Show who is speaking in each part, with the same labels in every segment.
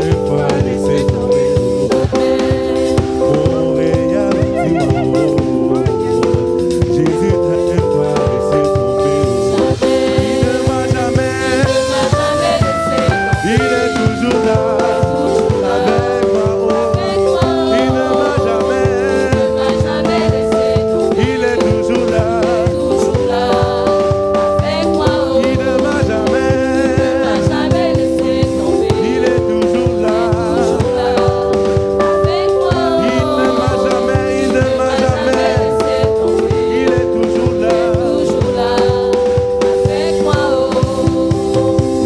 Speaker 1: une fois laissé tomber. Oh, réalité, Jésus t'a une fois laissé tomber. Il ne m'a jamais laissé tomber. Il est toujours là avec moi. Il ne m'a jamais laissé tomber. Il est toujours là avec moi. Il ne m'a jamais laissé tomber. Il est toujours là avec moi. Il ne m'a jamais laissé tomber. Il est toujours là avec moi.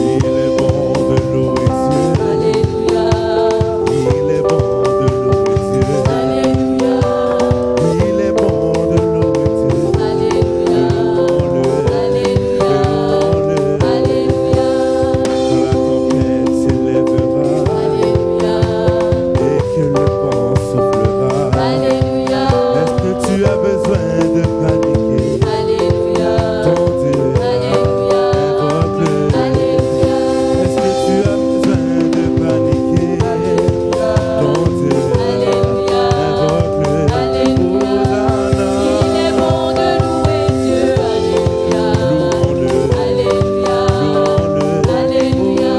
Speaker 1: Il est bon de louer Dieu. Alléluia. Il est bon de louer Dieu. Alléluia. Il est bon de louer Dieu. Alléluia. Alléluia. Alléluia. Quand la tempête s'élèvera. Alléluia. Et que le vent soufflera. Alléluia. Est-ce que tu as besoin de paniquer? Alléluia. Ton Dieu, alléluia. Invoque-le. Alléluia. Est-ce que tu as besoin de paniquer? Alléluia. Ton Dieu, alléluia. Invoque-le. Alléluia. Il est bon de louer Dieu. Alléluia. Louons-le. Alléluia. Louons-le. Alléluia.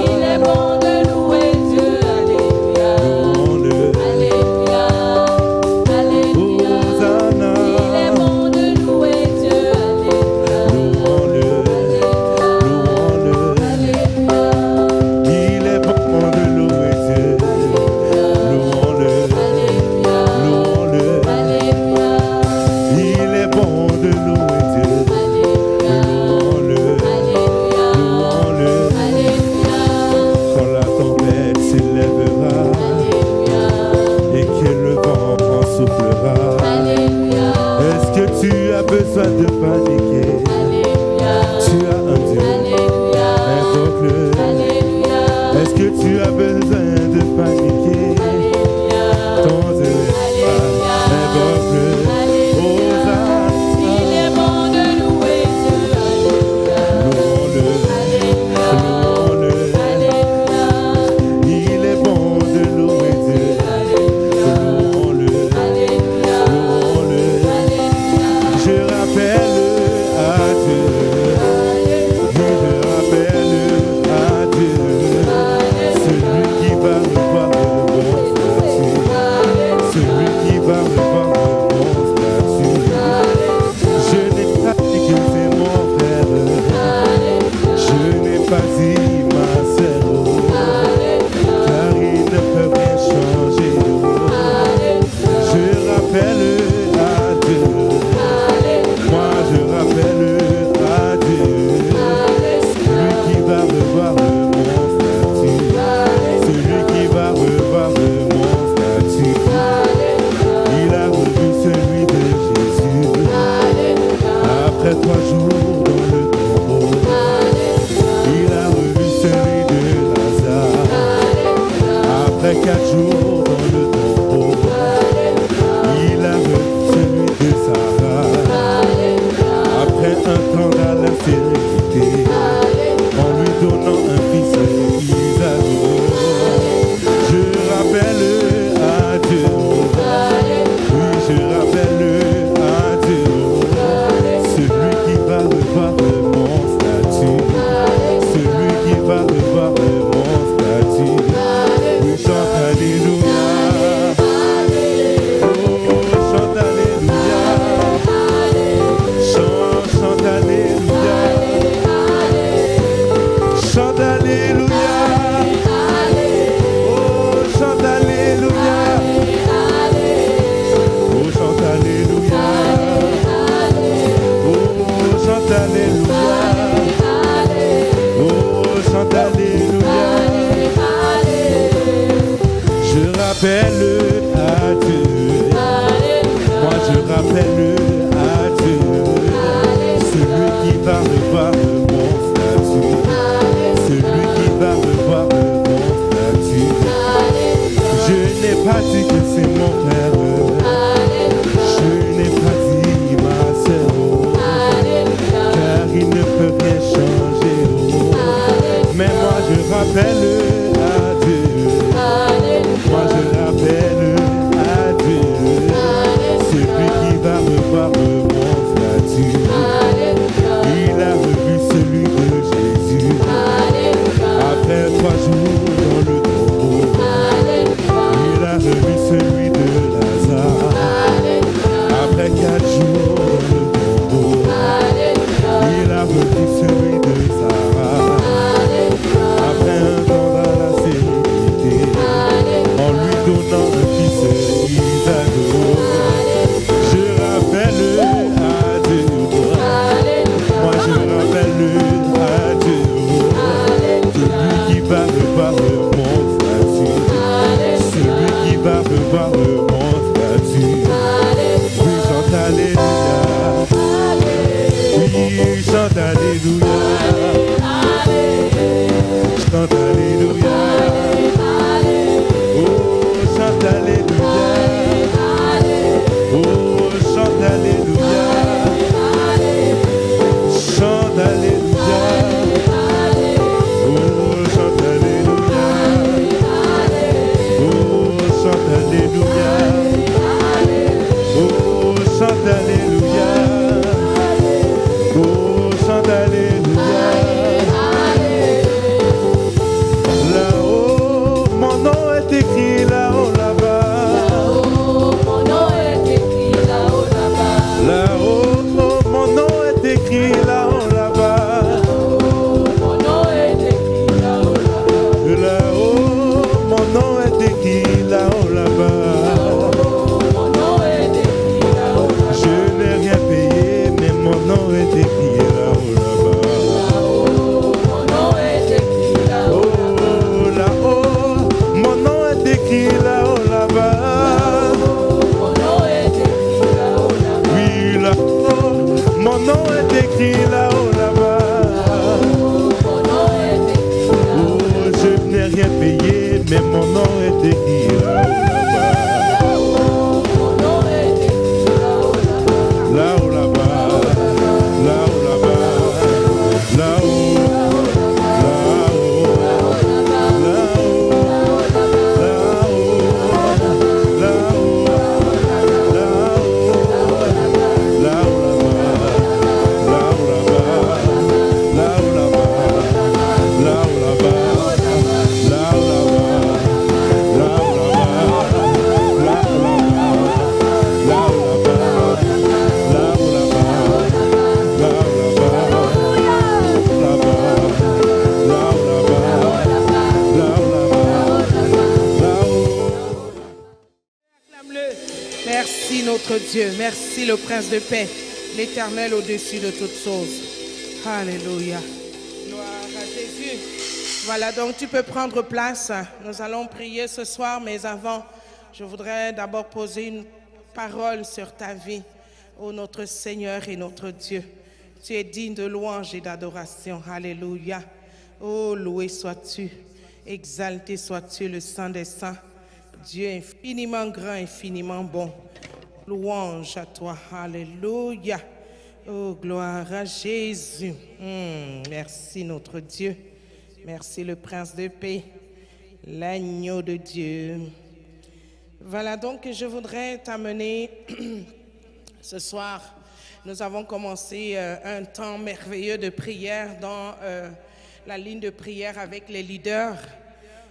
Speaker 1: Il est bon de louer Dieu. Alléluia. Louons-le. Alléluia. Alléluia.
Speaker 2: Hosanna.
Speaker 1: Il est bon de louer Dieu. Alléluia.
Speaker 2: Louons-le. Louons-le.
Speaker 1: Alléluia.
Speaker 2: Il est bon de louer Dieu. Louons-le.
Speaker 1: Alléluia.
Speaker 2: Louons-le.
Speaker 1: Alléluia.
Speaker 2: Il est bon de louer Dieu. Louons-le.
Speaker 1: Alléluia.
Speaker 2: Louons-le.
Speaker 1: Alléluia.
Speaker 2: Quand la tempête s'élèvera
Speaker 1: Alléluia.
Speaker 2: et que le vent en soufflera.
Speaker 1: Alléluia.
Speaker 2: Est-ce que tu as besoin de paniquer?
Speaker 1: Alléluia.
Speaker 2: Tu as un Dieu.
Speaker 1: Alléluia.
Speaker 2: Invoque-le.
Speaker 1: Alléluia.
Speaker 2: Est-ce que tu as besoin de paniquer?
Speaker 1: Alléluia.
Speaker 2: Ton Dieu.
Speaker 1: Alléluia.
Speaker 2: Invoque-le.
Speaker 1: Alléluia.
Speaker 2: Hosanna.
Speaker 1: Il est bon de louer Dieu. Alléluia.
Speaker 2: Louons-le.
Speaker 1: Alléluia.
Speaker 2: Louons-le.
Speaker 1: Alléluia.
Speaker 2: Il est bon de louer Dieu.
Speaker 1: Alléluia.
Speaker 2: Louons-le.
Speaker 1: Alléluia.
Speaker 2: Louons-le.
Speaker 1: Alléluia.
Speaker 2: Je rappelle à Dieu. Oui, je rappelle à Dieu. Celui qui va revoir le bon statut. Celui qui va revoir le bon statut. Je n'ai pas dit que c'est mon frère. Je n'ai pas dit ma sœur. Car il ne peut rien changer. Je rappelle à Dieu. Moi je rappelle à Dieu. Celui qui va revoir le bon statut. Celui qui va revoir le bon statut. Il a revu celui de Jésus. Après 3 jours dans le tombeau. Il a revu celui de Lazare. Après 4 jours dans le tombeau. Il a revu celui de Sarah. Après un temps dans l'infirmité, en lui donnant un fils Isaïe. Je rappelle à Dieu. Oui, je rappelle à Dieu. Celui qui va revoir mon statut. Celui qui va revoir mon statut. Oui, chante Alléluia. Oh, chante Alléluia. Chante Alléluia. Chante Alléluia. Oh, chante Alléluia. Oh, chante Alléluia. Oh, chante Alléluia. Oh, chante Alléluia. Je rappelle à Dieu. Moi je rappelle à Dieu. Celui qui va revoir mon statut. Celui qui va revoir mon statut. Je n'ai pas dit que c'est mon frère. Je n'ai pas dit ma sœur. Car il ne peut rien changer. Mais moi je rappelle à donnant un fils Isaac. Je rappelle à Dieu, moi je rappelle à Dieu, celui qui va revoir mon statut, celui qui va revoir mon statut. Oui, chante alléluia, oui, chante alléluia, chante alléluia, oh, chante alléluia, oh, chante alléluia, chante alléluia, oh, chante alléluia, oh, chante alléluia, oh, chante alléluia, oh, chante alléluia. Là-haut, mon nom est écrit là-haut, là-bas. Là-haut, mon nom est écrit là-haut, là-bas. Là-haut, mon nom est écrit là-haut, là-bas. Là-haut, mon nom est écrit là-haut, là-bas. Je n'ai rien payé, mais mon nom est écrit là-haut, là-bas. Oh, là-haut, mon nom est écrit là-haut, là-bas. Oui, là-haut, mon nom est écrit là-haut, là-bas. Oh, je n'ai rien payé, mais mon nom est écrit là-haut, là-bas. Là-haut, là-bas, là-haut, là-bas, là-haut, là-haut,
Speaker 3: Merci notre Dieu, merci le Prince de paix, l'Éternel au-dessus de toutes choses. Alléluia. Gloire à Jésus. Voilà, donc tu peux prendre place. Nous allons prier ce soir, mais avant, je voudrais d'abord poser une parole sur ta vie, ô notre Seigneur et notre Dieu. Tu es digne de louange et d'adoration. Alléluia. Oh, loué sois-tu, exalté sois-tu, le Saint des Saints. Dieu infiniment grand, infiniment bon. Louange à toi. Alléluia. Oh, gloire à Jésus. Merci notre Dieu. Merci le Prince de paix, l'agneau de Dieu. Voilà, donc je voudrais t'amener ce soir. Nous avons commencé un temps merveilleux de prière dans la ligne de prière avec les leaders.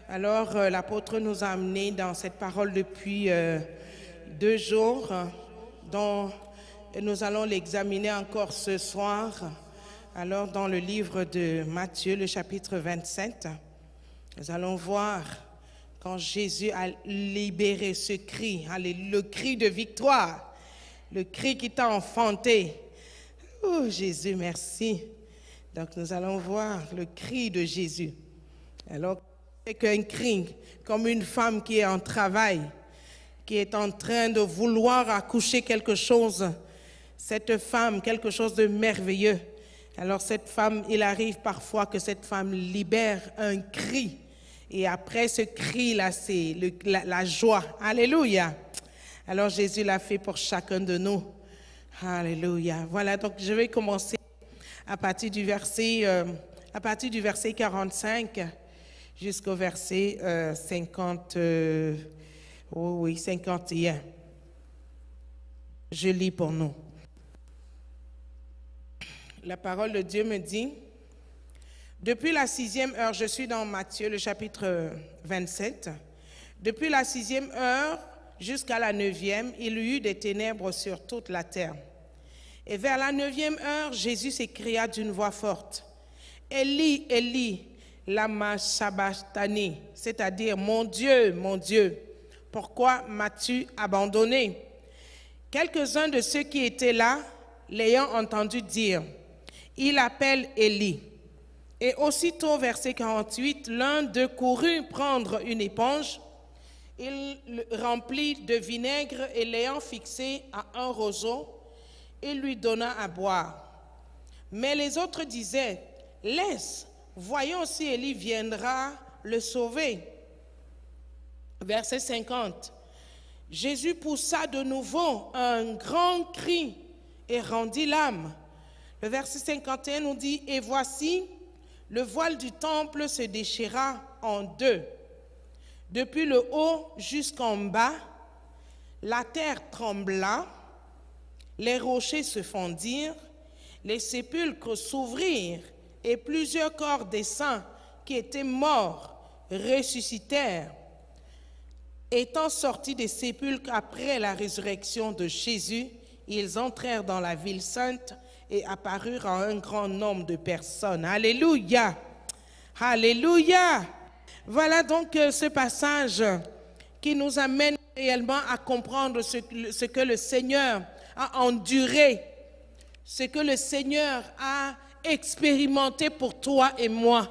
Speaker 3: Alors, l'apôtre nous a amenés dans cette parole depuis 2 jours, dont nous allons l'examiner encore ce soir. Alors, dans le livre de Matthieu, le chapitre 27, nous allons voir quand Jésus a libéré ce cri, le cri de victoire, le cri qui t'a enfanté. Oh, Jésus, merci. Donc, nous allons voir le cri de Jésus. Alors, c'est qu'un cri, comme une femme qui est en travail, qui est en train de vouloir accoucher quelque chose. Cette femme, quelque chose de merveilleux. Alors cette femme, il arrive parfois que cette femme libère un cri. Et après ce cri-là, c'est la joie. Alléluia. Alors Jésus l'a fait pour chacun de nous. Alléluia. Voilà, donc je vais commencer à partir du verset 45 jusqu'au verset 51. Je lis pour nous. La parole de Dieu me dit, depuis la 6e heure, je suis dans Matthieu, le chapitre 27. Depuis la 6e heure jusqu'à la 9e, il y eut des ténèbres sur toute la terre. Et vers la 9e heure, Jésus s'écria d'une voix forte, « Eli, Eli, lama sabachthani », c'est-à-dire « Mon Dieu, pourquoi m'as-tu abandonné? Quelques-uns de ceux qui étaient là, l'ayant entendu dire, il appelle Élie. Et aussitôt, verset 48, l'un d'eux courut prendre une éponge, il le remplit de vinaigre et l'ayant fixé à un roseau, il lui donna à boire. Mais les autres disaient, laisse, voyons si Élie viendra le sauver. Verset 50. Jésus poussa de nouveau un grand cri et rendit l'âme. Le verset 51 nous dit, et voici, le voile du temple se déchira en deux. Depuis le haut jusqu'en bas, la terre trembla, les rochers se fondirent, les sépulcres s'ouvrirent et plusieurs corps des saints qui étaient morts ressuscitèrent. Étant sortis des sépulcres après la résurrection de Jésus, ils entrèrent dans la ville sainte et apparurent à un grand nombre de personnes. Alléluia! Alléluia! Voilà donc ce passage qui nous amène réellement à comprendre ce que le Seigneur a enduré, ce que le Seigneur a expérimenté pour toi et moi.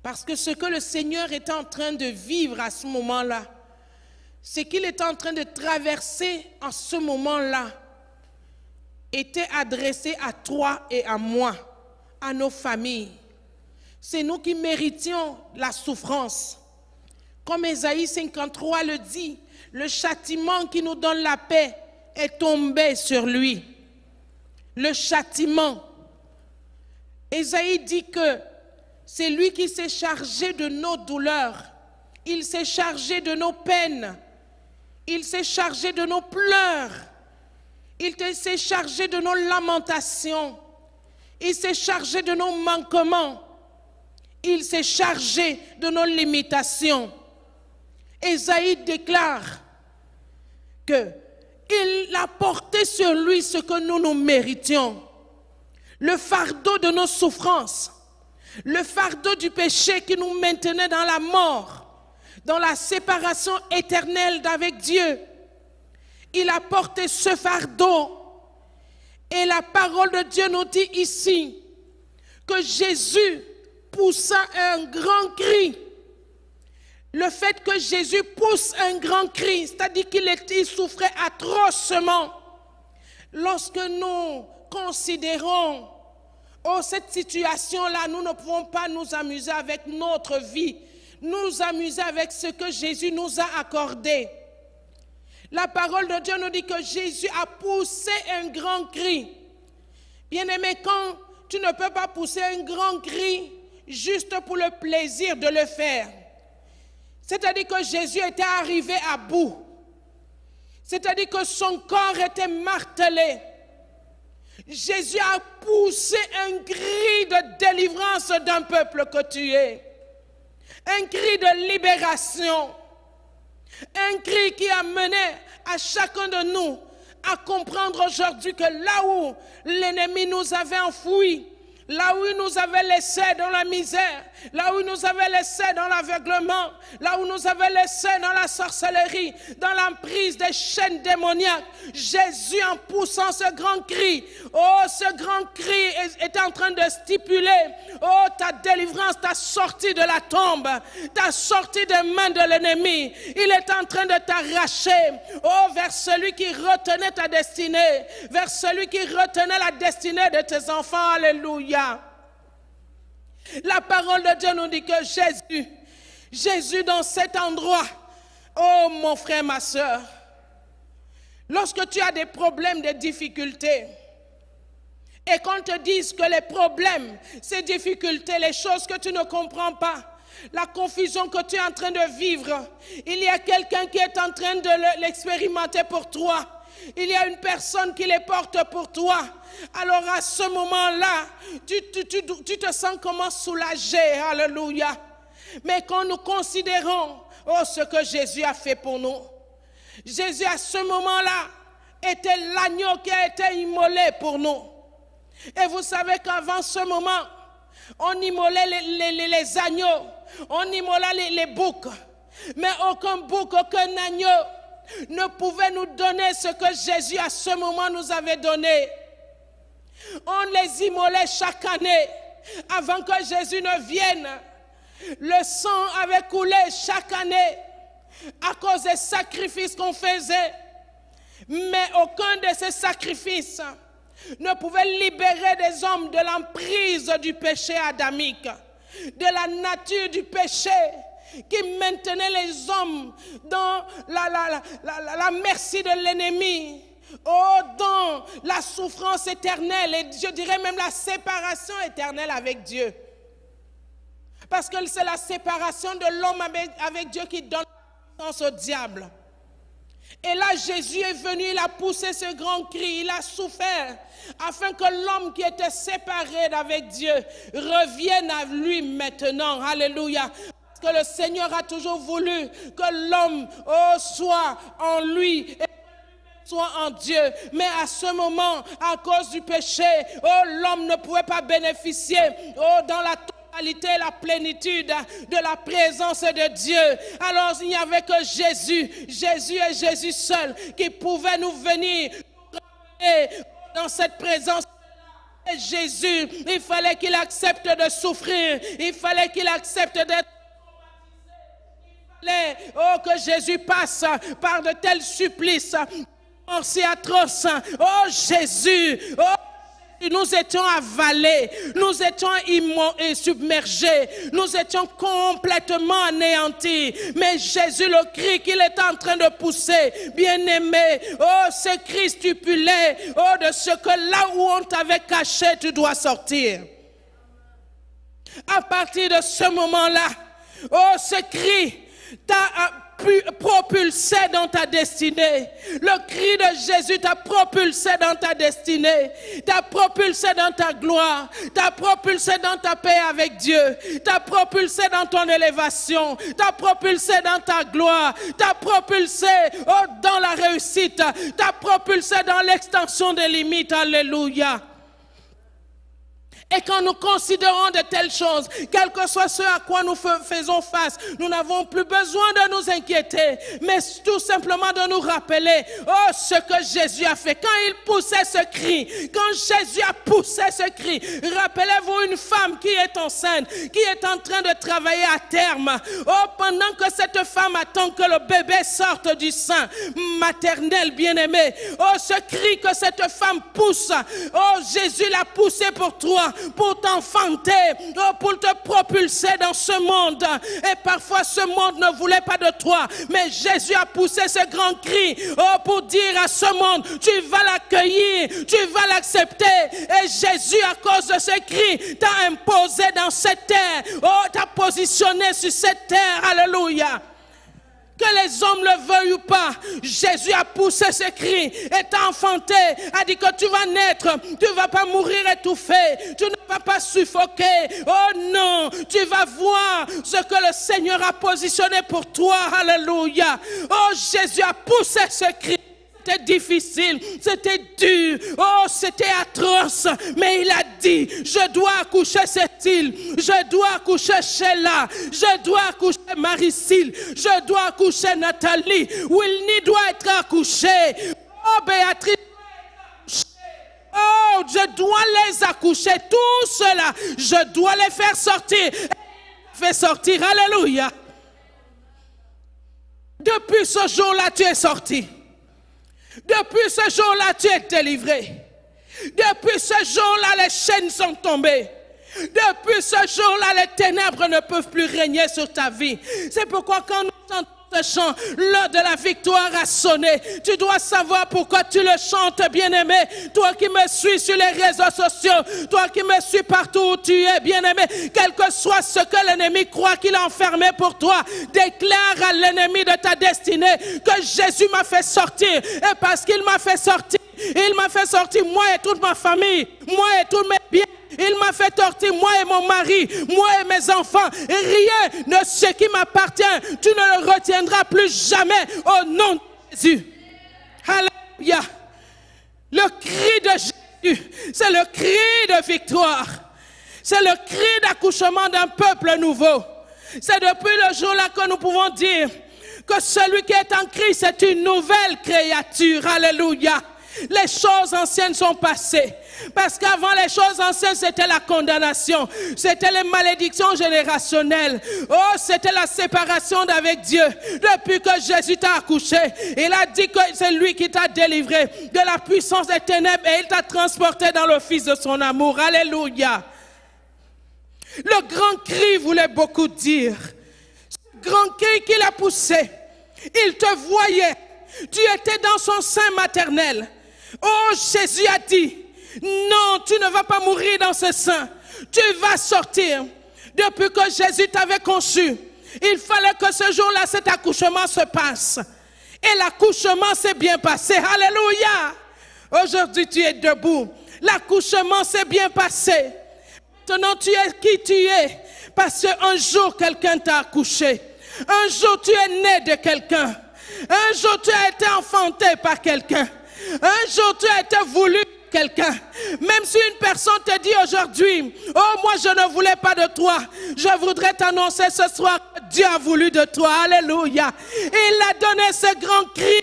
Speaker 3: Parce que ce que le Seigneur était en train de vivre à ce moment-là, ce qu'il était en train de traverser en ce moment-là, était adressé à toi et à moi, à nos familles. C'est nous qui méritions la souffrance. Comme Ésaïe 53 le dit, le châtiment qui nous donne la paix est tombé sur lui. Le châtiment. Ésaïe dit que c'est lui qui s'est chargé de nos douleurs. Il s'est chargé de nos peines. Il s'est chargé de nos pleurs. Il s'est chargé de nos lamentations. Il s'est chargé de nos manquements. Il s'est chargé de nos limitations. Ésaïe déclare qu'il a porté sur lui ce que nous méritions. Le fardeau de nos souffrances, le fardeau du péché qui nous maintenait dans la mort, dans la séparation éternelle d'avec Dieu. Il a porté ce fardeau. Et la parole de Dieu nous dit ici que Jésus poussa un grand cri. Le fait que Jésus pousse un grand cri, c'est-à-dire qu'il souffrait atrocement. Lorsque nous considérons cette situation-là, nous ne pouvons pas nous amuser avec notre vie, nous amuser avec ce que Jésus nous a accordé. La parole de Dieu nous dit que Jésus a poussé un grand cri. Bien-aimé, quand tu ne peux pas pousser un grand cri juste pour le plaisir de le faire, c'est-à-dire que Jésus était arrivé à bout, c'est-à-dire que son corps était martelé, Jésus a poussé un cri de délivrance d'un peuple que tu es, un cri de libération, un cri qui a mené à chacun de nous à comprendre aujourd'hui que là où l'ennemi nous avait enfouis, là où il nous avait laissés dans la misère, là où il nous avait laissés dans l'aveuglement, là où il nous avait laissés dans la sorcellerie, dans l'emprise des chaînes démoniaques, Jésus en poussant ce grand cri, ce grand cri était en train de stipuler, ta délivrance t'a sorti de la tombe, t'a sorti des mains de l'ennemi, il est en train de t'arracher, vers celui qui retenait ta destinée, vers celui qui retenait la destinée de tes enfants, alléluia. La parole de Dieu nous dit que Jésus dans cet endroit, oh mon frère, ma soeur, lorsque tu as des problèmes, des difficultés, et qu'on te dise que les problèmes, ces difficultés, les choses que tu ne comprends pas, la confusion que tu es en train de vivre, il y a quelqu'un qui est en train de l'expérimenter pour toi. Il y a une personne qui les porte pour toi. Alors à ce moment-là, tu te sens comment soulagé, alléluia. Mais quand nous considérons ce que Jésus a fait pour nous, Jésus à ce moment-là était l'agneau qui a été immolé pour nous. Et vous savez qu'avant ce moment, on immolait les agneaux, on immolait les boucs. Mais aucun bouc, aucun agneau ne pouvait nous donner ce que Jésus à ce moment nous avait donné. On les immolait chaque année avant que Jésus ne vienne. Le sang avait coulé chaque année à cause des sacrifices qu'on faisait. Mais aucun de ces sacrifices ne pouvait libérer des hommes de l'emprise du péché adamique, de la nature du péché qui maintenait les hommes dans la merci de l'ennemi, dans la souffrance éternelle et je dirais même la séparation éternelle avec Dieu. Parce que c'est la séparation de l'homme avec Dieu qui donne la puissance au diable. Et là, Jésus est venu, il a poussé ce grand cri, il a souffert, afin que l'homme qui était séparé d'avec Dieu revienne à lui maintenant. Alléluia. Parce que le Seigneur a toujours voulu que l'homme soit en lui et soit en Dieu. Mais à ce moment, à cause du péché, l'homme ne pouvait pas bénéficier dans la la plénitude de la présence de Dieu. Alors il n'y avait que Jésus et Jésus seul qui pouvait nous venir dans cette présence. Et Jésus, il fallait qu'il accepte de souffrir, il fallait qu'il accepte d'être que Jésus passe par de tels supplices si atroces. Oh Jésus, nous étions avalés, nous étions submergés, nous étions complètement anéantis. Mais Jésus, le cri qu'il est en train de pousser, bien-aimé, ce cri stipulait, de ce que là où on t'avait caché, tu dois sortir. À partir de ce moment-là, ce cri t'a propulsé dans ta destinée. Le cri de Jésus t'a propulsé dans ta destinée, t'a propulsé dans ta gloire, t'a propulsé dans ta paix avec Dieu, t'a propulsé dans ton élévation, t'a propulsé dans ta gloire, t'a propulsé dans la réussite, t'a propulsé dans l'extension des limites. Alléluia. Et quand nous considérons de telles choses, quel que soit ce à quoi nous faisons face, nous n'avons plus besoin de nous inquiéter, mais tout simplement de nous rappeler, ce que Jésus a fait. Quand il poussait ce cri, quand Jésus a poussé ce cri, rappelez-vous une femme qui est enceinte, qui est en train de travailler à terme. Pendant que cette femme attend que le bébé sorte du sein maternel, bien-aimé. Ce cri que cette femme pousse, Jésus l'a poussé pour toi, pour t'enfanter, pour te propulser dans ce monde. Et parfois ce monde ne voulait pas de toi, mais Jésus a poussé ce grand cri pour dire à ce monde, tu vas l'accueillir, tu vas l'accepter. Et Jésus, à cause de ce cri, t'a imposé dans cette terre, t'a positionné sur cette terre. Alléluia. Que les hommes le veuillent ou pas, Jésus a poussé ce cri et t'a enfanté, a dit que tu vas naître, tu ne vas pas mourir étouffé, tu ne vas pas suffoquer. Oh non, tu vas voir ce que le Seigneur a positionné pour toi. Alléluia. Oh, Jésus a poussé ce cri. C'était difficile, c'était dur, c'était atroce, mais il a dit, je dois accoucher Cécile, je dois accoucher Sheila, je dois accoucher Marie-Cile, je dois accoucher Nathalie, Wilny doit être accouché, Béatrice doit être accouchée, je dois les accoucher, tout cela, je dois les faire sortir, fais sortir, alléluia. Depuis ce jour-là, tu es sorti. Depuis ce jour-là, tu es délivré. Depuis ce jour-là, les chaînes sont tombées. Depuis ce jour-là, les ténèbres ne peuvent plus régner sur ta vie. C'est pourquoi quand nous chantons ce chant, l'heure de la victoire a sonné. Tu dois savoir pourquoi tu le chantes, bien-aimé. Toi qui me suis sur les réseaux sociaux, toi qui me suis partout où tu es, bien-aimé, quel que soit ce que l'ennemi croit qu'il a enfermé pour toi, déclare à l'ennemi de ta destinée que Jésus m'a fait sortir. Et parce qu'il m'a fait sortir, il m'a fait sortir moi et toute ma famille, moi et tous mes biens. Il m'a fait sortir, moi et mon mari, moi et mes enfants. Rien de ce qui m'appartient, tu ne le retiendras plus jamais au nom de Jésus. Alléluia. Le cri de Jésus, c'est le cri de victoire. C'est le cri d'accouchement d'un peuple nouveau. C'est depuis le jour-là que nous pouvons dire que celui qui est en Christ est une nouvelle créature. Alléluia. Les choses anciennes sont passées. Parce qu'avant les choses anciennes, c'était la condamnation. C'était les malédictions générationnelles. Oh, c'était la séparation d'avec Dieu. Depuis que Jésus t'a accouché, il a dit que c'est lui qui t'a délivré de la puissance des ténèbres et il t'a transporté dans le Fils de son amour. Alléluia. Le grand cri voulait beaucoup dire. Ce grand cri qu'il a poussé, il te voyait. Tu étais dans son sein maternel. Oh, Jésus a dit, non, tu ne vas pas mourir dans ce sein. Tu vas sortir. Depuis que Jésus t'avait conçu, il fallait que ce jour-là, cet accouchement se passe. Et l'accouchement s'est bien passé. Alléluia. Aujourd'hui, tu es debout. L'accouchement s'est bien passé. Maintenant, tu es qui tu es. Parce qu'un jour, quelqu'un t'a accouché. Un jour, tu es né de quelqu'un. Un jour, tu as été enfanté par quelqu'un. Un jour, tu as été voulu par quelqu'un. Même si une personne te dit aujourd'hui, oh, moi, je ne voulais pas de toi. Je voudrais t'annoncer ce soir que Dieu a voulu de toi. Alléluia. Il a donné ce grand cri.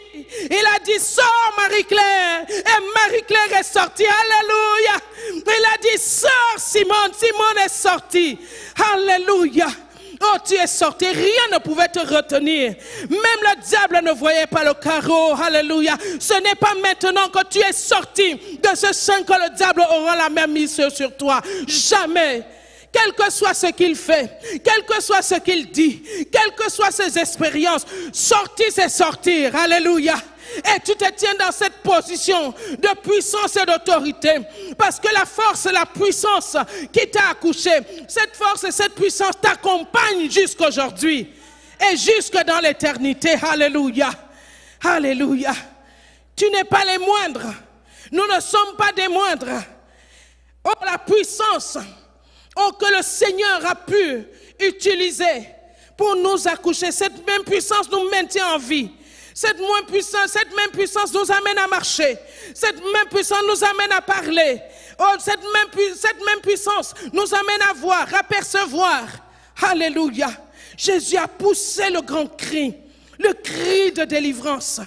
Speaker 3: Il a dit, sors Marie-Claire. Et Marie-Claire est sortie. Alléluia. Il a dit, sors Simone. Simone est sortie. Alléluia. Oh, tu es sorti, rien ne pouvait te retenir. Même le diable ne voyait pas le carreau. Alléluia. Ce n'est pas maintenant que tu es sorti de ce sein que le diable aura la même mise sur toi. Jamais. Quel que soit ce qu'il fait, quel que soit ce qu'il dit, quelles que soient ses expériences, sortir c'est sortir. Alléluia. Et tu te tiens dans cette position de puissance et d'autorité. Parce que la force et la puissance qui t'a accouché, cette force et cette puissance t'accompagnent jusqu'aujourd'hui. Et jusque dans l'éternité. Alléluia. Alléluia. Tu n'es pas les moindres. Nous ne sommes pas des moindres. Oh, la puissance que le Seigneur a pu utiliser pour nous accoucher. Cette même puissance nous maintient en vie. Cette même puissance nous amène à marcher. Cette même puissance nous amène à parler. Oh, cette même puissance nous amène à voir, à percevoir. Alléluia. Jésus a poussé le grand cri, le cri de délivrance.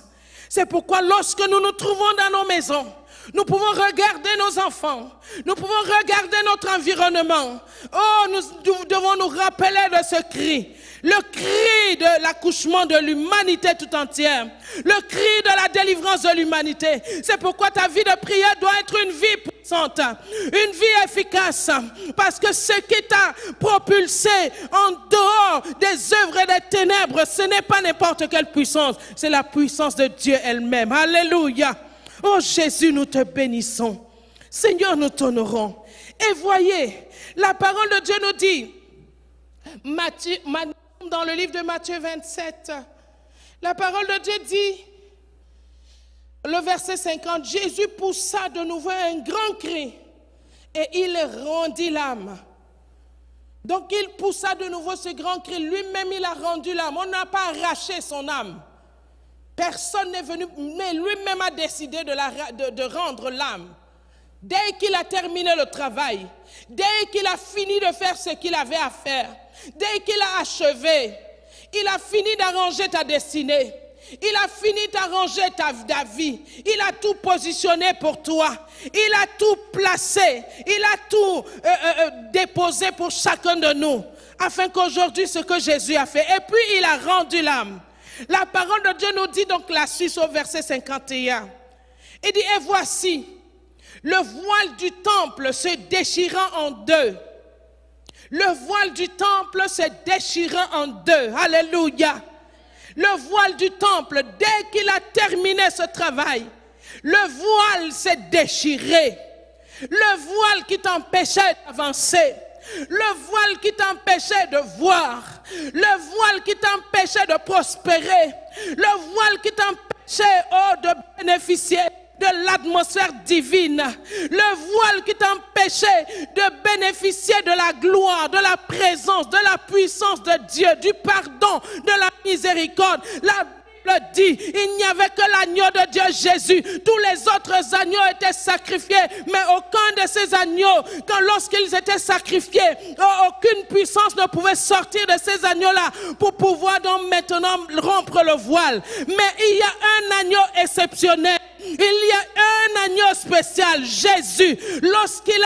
Speaker 3: C'est pourquoi lorsque nous nous trouvons dans nos maisons, nous pouvons regarder nos enfants. Nous pouvons regarder notre environnement. Oh, nous devons nous rappeler de ce cri. Le cri de l'accouchement de l'humanité tout entière. Le cri de la délivrance de l'humanité. C'est pourquoi ta vie de prière doit être une vie puissante. Une vie efficace. Parce que ce qui t'a propulsé en dehors des œuvres et des ténèbres, ce n'est pas n'importe quelle puissance. C'est la puissance de Dieu elle-même. Alléluia. Oh Jésus, nous te bénissons. Seigneur, nous t'honorons. Et voyez, la parole de Dieu nous dit, dans le livre de Matthieu 27, la parole de Dieu dit, le verset 50, Jésus poussa de nouveau un grand cri et il rendit l'âme. Donc il poussa de nouveau ce grand cri, lui-même il a rendu l'âme. On n'a pas arraché son âme. Personne n'est venu, mais lui-même a décidé de rendre l'âme. Dès qu'il a terminé le travail, dès qu'il a fini de faire ce qu'il avait à faire, dès qu'il a achevé, il a fini d'arranger ta destinée, il a fini d'arranger ta vie, il a tout positionné pour toi, il a tout placé, il a tout déposé pour chacun de nous, afin qu'aujourd'hui ce que Jésus a fait, et puis il a rendu l'âme. La parole de Dieu nous dit donc la suite au verset 51. Il dit, et voici, le voile du temple se déchirant en deux. Le voile du temple se déchirant en deux. Alléluia. Le voile du temple, dès qu'il a terminé ce travail, le voile s'est déchiré. Le voile qui t'empêchait d'avancer. Le voile qui t'empêchait de voir, le voile qui t'empêchait de prospérer, le voile qui t'empêchait de bénéficier de l'atmosphère divine, le voile qui t'empêchait de bénéficier de la gloire, de la présence, de la puissance de Dieu, du pardon, de la miséricorde. La dit, il n'y avait que l'agneau de Dieu Jésus. Tous les autres agneaux étaient sacrifiés, mais aucun de ces agneaux, lorsqu'ils étaient sacrifiés, aucune puissance ne pouvait sortir de ces agneaux-là pour pouvoir donc maintenant rompre le voile. Mais il y a un agneau exceptionnel, il y a un agneau spécial, Jésus. Lorsqu'il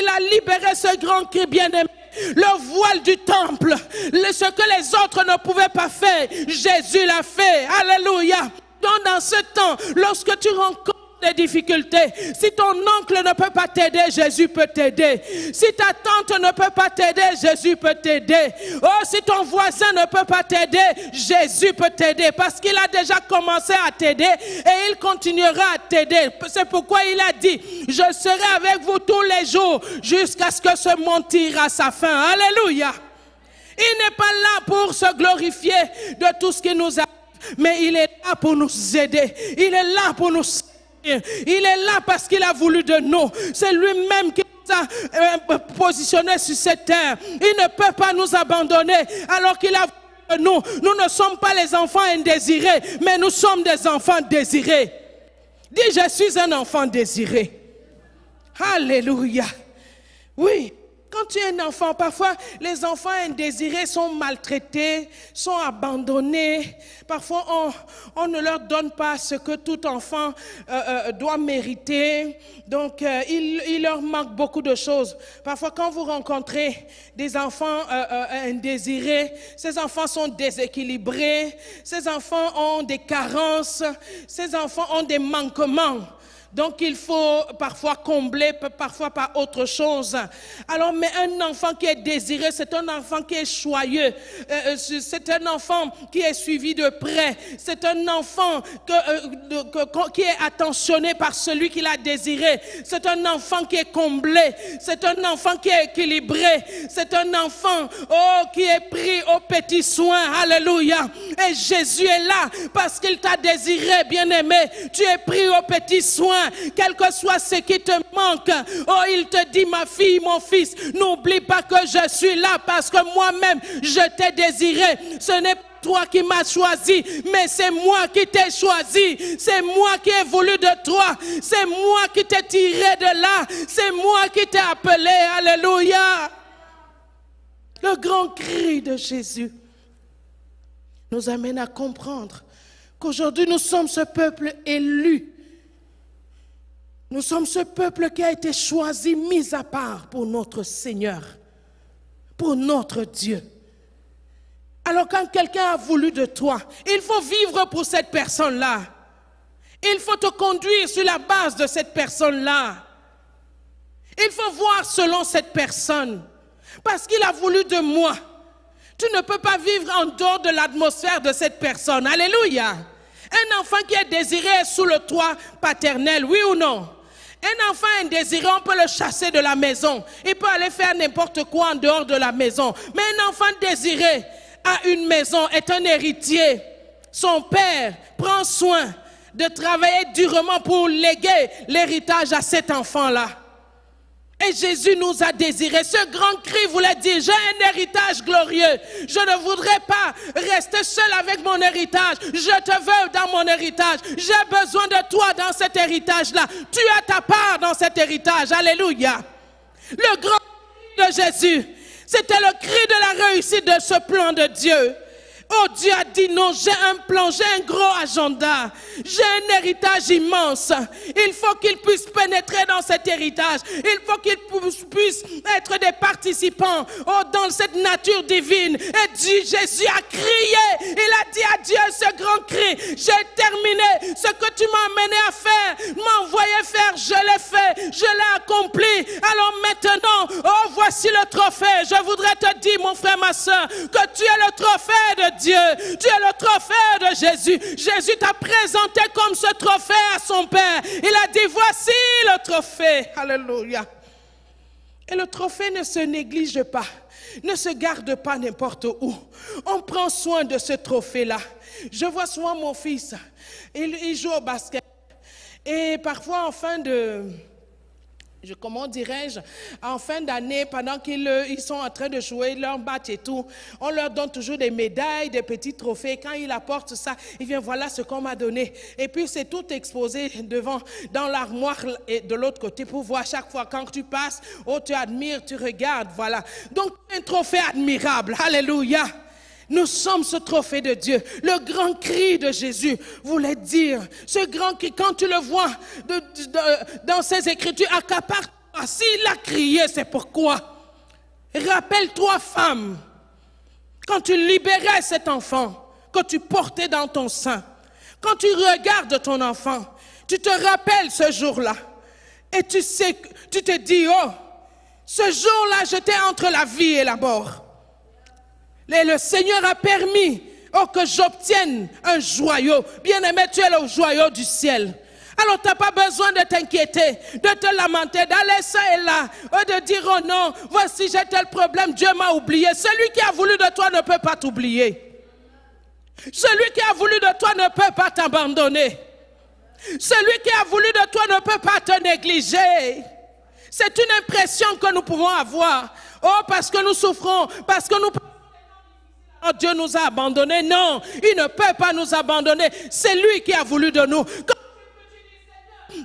Speaker 3: a libéré ce grand cri bien-aimé, le voile du temple, ce que les autres ne pouvaient pas faire, Jésus l'a fait. Alléluia. Donc dans ce temps, lorsque tu rencontres des difficultés, si ton oncle ne peut pas t'aider, Jésus peut t'aider. Si ta tante ne peut pas t'aider, Jésus peut t'aider. Oh, si ton voisin ne peut pas t'aider, Jésus peut t'aider, parce qu'il a déjà commencé à t'aider et il continuera à t'aider. C'est pourquoi il a dit, je serai avec vous tous les jours jusqu'à ce que ce monde tire à sa fin. Alléluia. Il n'est pas là pour se glorifier de tout ce qui nous arrive, mais il est là pour nous aider. Il est là pour nous servir. Il est là parce qu'il a voulu de nous. C'est lui-même qui nous a positionnés sur cette terre. Il ne peut pas nous abandonner alors qu'il a voulu de nous. Nous ne sommes pas les enfants indésirés, mais nous sommes des enfants désirés. Dis, je suis un enfant désiré. Alléluia. Oui. Quand tu es un enfant, parfois les enfants indésirés sont maltraités, sont abandonnés. Parfois on ne leur donne pas ce que tout enfant doit mériter. Donc il leur manque beaucoup de choses. Parfois quand vous rencontrez des enfants indésirés, ces enfants sont déséquilibrés, ces enfants ont des carences, ces enfants ont des manquements. Donc il faut parfois combler, parfois par autre chose. Alors, mais un enfant qui est désiré, c'est un enfant qui est joyeux, c'est un enfant qui est suivi de près, c'est un enfant qui est attentionné par celui qui l'a désiré, c'est un enfant qui est comblé, c'est un enfant qui est équilibré, c'est un enfant qui est pris aux petits soins. Alléluia. Et Jésus est là parce qu'il t'a désiré, bien-aimé. Tu es pris aux petits soins. Quel que soit ce qui te manque, oh, il te dit, ma fille, mon fils, n'oublie pas que je suis là parce que moi-même, je t'ai désiré. Ce n'est pas toi qui m'as choisi, mais c'est moi qui t'ai choisi. C'est moi qui ai voulu de toi. C'est moi qui t'ai tiré de là. C'est moi qui t'ai appelé. Alléluia. Le grand cri de Jésus nous amène à comprendre qu'aujourd'hui, nous sommes ce peuple élu. Nous sommes ce peuple qui a été choisi, mis à part pour notre Seigneur, pour notre Dieu. Alors quand quelqu'un a voulu de toi, il faut vivre pour cette personne-là. Il faut te conduire sur la base de cette personne-là. Il faut voir selon cette personne. Parce qu'il a voulu de moi. Tu ne peux pas vivre en dehors de l'atmosphère de cette personne. Alléluia. Un enfant qui est désiré est sous le toit paternel, oui ou non? Un enfant indésiré, on peut le chasser de la maison. Il peut aller faire n'importe quoi en dehors de la maison. Mais un enfant désiré a une maison, est un héritier. Son père prend soin de travailler durement pour léguer l'héritage à cet enfant-là. Et Jésus nous a désirés. Ce grand cri voulait dire, j'ai un héritage glorieux. Je ne voudrais pas rester seul avec mon héritage. Je te veux dans mon héritage. J'ai besoin de toi dans cet héritage-là. Tu as ta part dans cet héritage. Alléluia. Le grand cri de Jésus, c'était le cri de la réussite de ce plan de Dieu. Oh, Dieu a dit non, j'ai un plan, j'ai un gros agenda, j'ai un héritage immense. Il faut qu'il puisse pénétrer dans cet héritage. Il faut qu'il puisse être des participants dans cette nature divine. Et Dieu, Jésus a crié, il a dit à Dieu ce grand cri, j'ai terminé ce que tu m'as amené à faire, m'as envoyé faire, je l'ai fait, je l'ai accompli. Alors maintenant, oh, voici le trophée. Je voudrais te dire, mon frère, ma soeur, que tu es le trophée de Dieu, tu es le trophée de Jésus. Jésus t'a présenté comme ce trophée à son Père. Il a dit, voici le trophée. Alléluia. Et le trophée ne se néglige pas, ne se garde pas n'importe où. On prend soin de ce trophée-là. Je vois souvent mon fils, il joue au basket. Et parfois en fin de comment dirais-je, en fin d'année, pendant qu'ils sont en train de jouer leur match et tout, on leur donne toujours des médailles, des petits trophées. Quand ils apportent ça, ils viennent, voilà ce qu'on m'a donné. Et puis c'est tout exposé devant, dans l'armoire de l'autre côté pour voir chaque fois quand tu passes, oh tu admires, tu regardes, voilà. Donc un trophée admirable, alléluia. Nous sommes ce trophée de Dieu. Le grand cri de Jésus voulait dire, ce grand cri, quand tu le vois dans ses écritures, accapare-toi. S'il a crié, c'est pourquoi. Rappelle-toi, femme, quand tu libérais cet enfant que tu portais dans ton sein, quand tu regardes ton enfant, tu te rappelles ce jour-là et tu sais, tu te dis, oh, ce jour-là, j'étais entre la vie et la mort. Et le Seigneur a permis que j'obtienne un joyau. Bien-aimé, tu es le joyau du ciel. Alors tu n'as pas besoin de t'inquiéter, de te lamenter, d'aller ça et là, de dire oh non, voici j'ai tel problème, Dieu m'a oublié. Celui qui a voulu de toi ne peut pas t'oublier. Celui qui a voulu de toi ne peut pas t'abandonner. Celui qui a voulu de toi ne peut pas te négliger. C'est une impression que nous pouvons avoir. Oh, parce que nous souffrons, parce que nous... Oh, Dieu nous a abandonnés. Non, il ne peut pas nous abandonner. C'est lui qui a voulu de nous.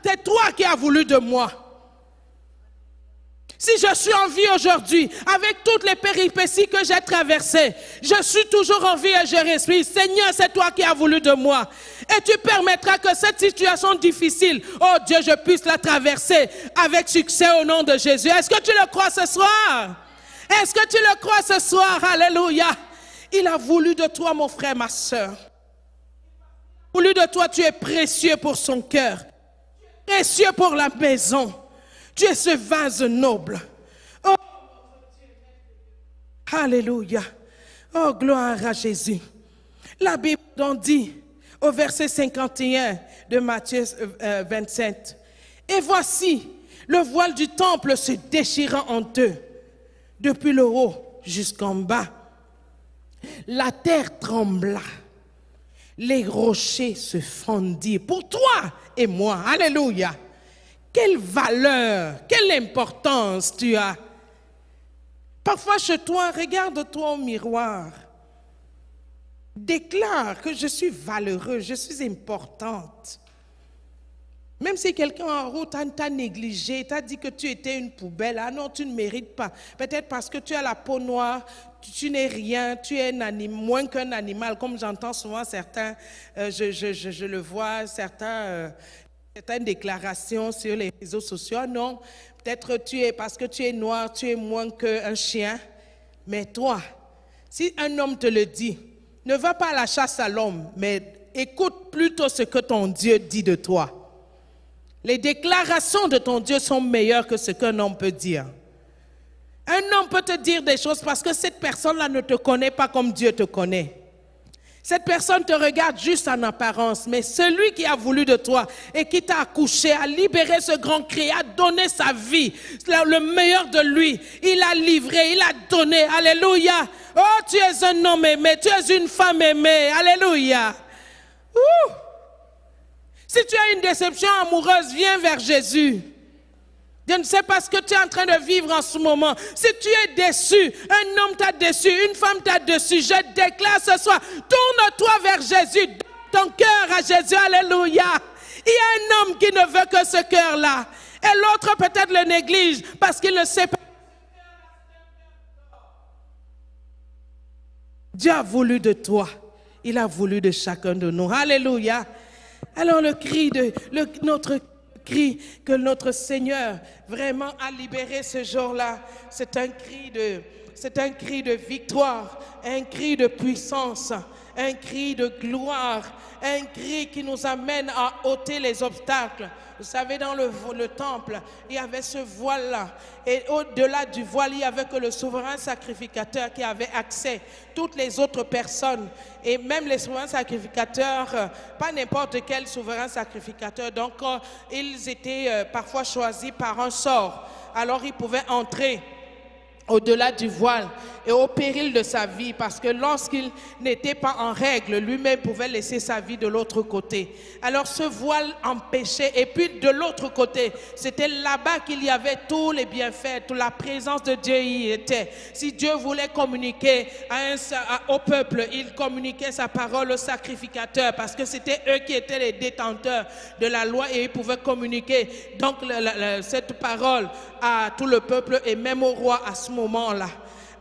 Speaker 3: C'est toi qui as voulu de moi. Si je suis en vie aujourd'hui, avec toutes les péripéties que j'ai traversées, je suis toujours en vie et je respire. Seigneur, c'est toi qui as voulu de moi. Et tu permettras que cette situation difficile, oh Dieu, je puisse la traverser avec succès au nom de Jésus. Est-ce que tu le crois ce soir? Est-ce que tu le crois ce soir? Alléluia. Il a voulu de toi, mon frère, ma soeur. Il a voulu de toi, tu es précieux pour son cœur. Précieux pour la maison. Tu es ce vase noble. Oh, alléluia. Oh, gloire à Jésus. La Bible en dit au verset 51 de Matthieu 27. Et voici le voile du temple se déchirant en deux, depuis le haut jusqu'en bas. La terre trembla, les rochers se fondirent pour toi et moi. Alléluia. Quelle valeur, quelle importance tu as. Parfois chez toi, regarde-toi au miroir. Déclare que je suis valeureuse, je suis importante. Même si quelqu'un en route t'a négligé, t'a dit que tu étais une poubelle, ah non, tu ne mérites pas. Peut-être parce que tu as la peau noire, tu n'es rien, tu es moins qu'un animal, comme j'entends souvent certains, je le vois, certaines déclarations sur les réseaux sociaux. Non, peut-être parce que tu es noir, tu es moins qu'un chien. Mais toi, si un homme te le dit, ne va pas à la chasse à l'homme, mais écoute plutôt ce que ton Dieu dit de toi. Les déclarations de ton Dieu sont meilleures que ce qu'un homme peut dire. Un homme peut te dire des choses parce que cette personne-là ne te connaît pas comme Dieu te connaît. Cette personne te regarde juste en apparence, mais celui qui a voulu de toi et qui t'a accouché, a libéré ce grand cri, a donné sa vie, le meilleur de lui, il a livré, il a donné, alléluia. Oh, tu es un homme aimé, tu es une femme aimée, alléluia. Ouh. Si tu as une déception amoureuse, viens vers Jésus. Je ne sais pas ce que tu es en train de vivre en ce moment. Si tu es déçu, un homme t'a déçu, une femme t'a déçu, je déclare ce soir, tourne-toi vers Jésus, donne ton cœur à Jésus, alléluia. Il y a un homme qui ne veut que ce cœur-là. Et l'autre peut-être le néglige parce qu'il ne sait pas. Dieu a voulu de toi. Il a voulu de chacun de nous. Alléluia. Alors notre cri que notre Seigneur vraiment a libéré ce jour-là, c'est un cri de victoire, un cri de puissance, un cri de gloire, un cri qui nous amène à ôter les obstacles. Vous savez, dans le temple, il y avait ce voile-là. Et au-delà du voile, il n'y avait que le souverain sacrificateur qui avait accès. Toutes les autres personnes, et même les souverains sacrificateurs, pas n'importe quel souverain sacrificateur. Donc, ils étaient parfois choisis par un sort. Alors, ils pouvaient entrer au-delà du voile et au péril de sa vie, parce que lorsqu'il n'était pas en règle, lui-même pouvait laisser sa vie de l'autre côté. Alors ce voile empêchait, et puis de l'autre côté, c'était là-bas qu'il y avait tous les bienfaits, toute la présence de Dieu y était. Si Dieu voulait communiquer au peuple, il communiquait sa parole aux sacrificateurs, parce que c'était eux qui étaient les détenteurs de la loi, et ils pouvaient communiquer donc cette parole à tout le peuple et même au roi à ce moment-là.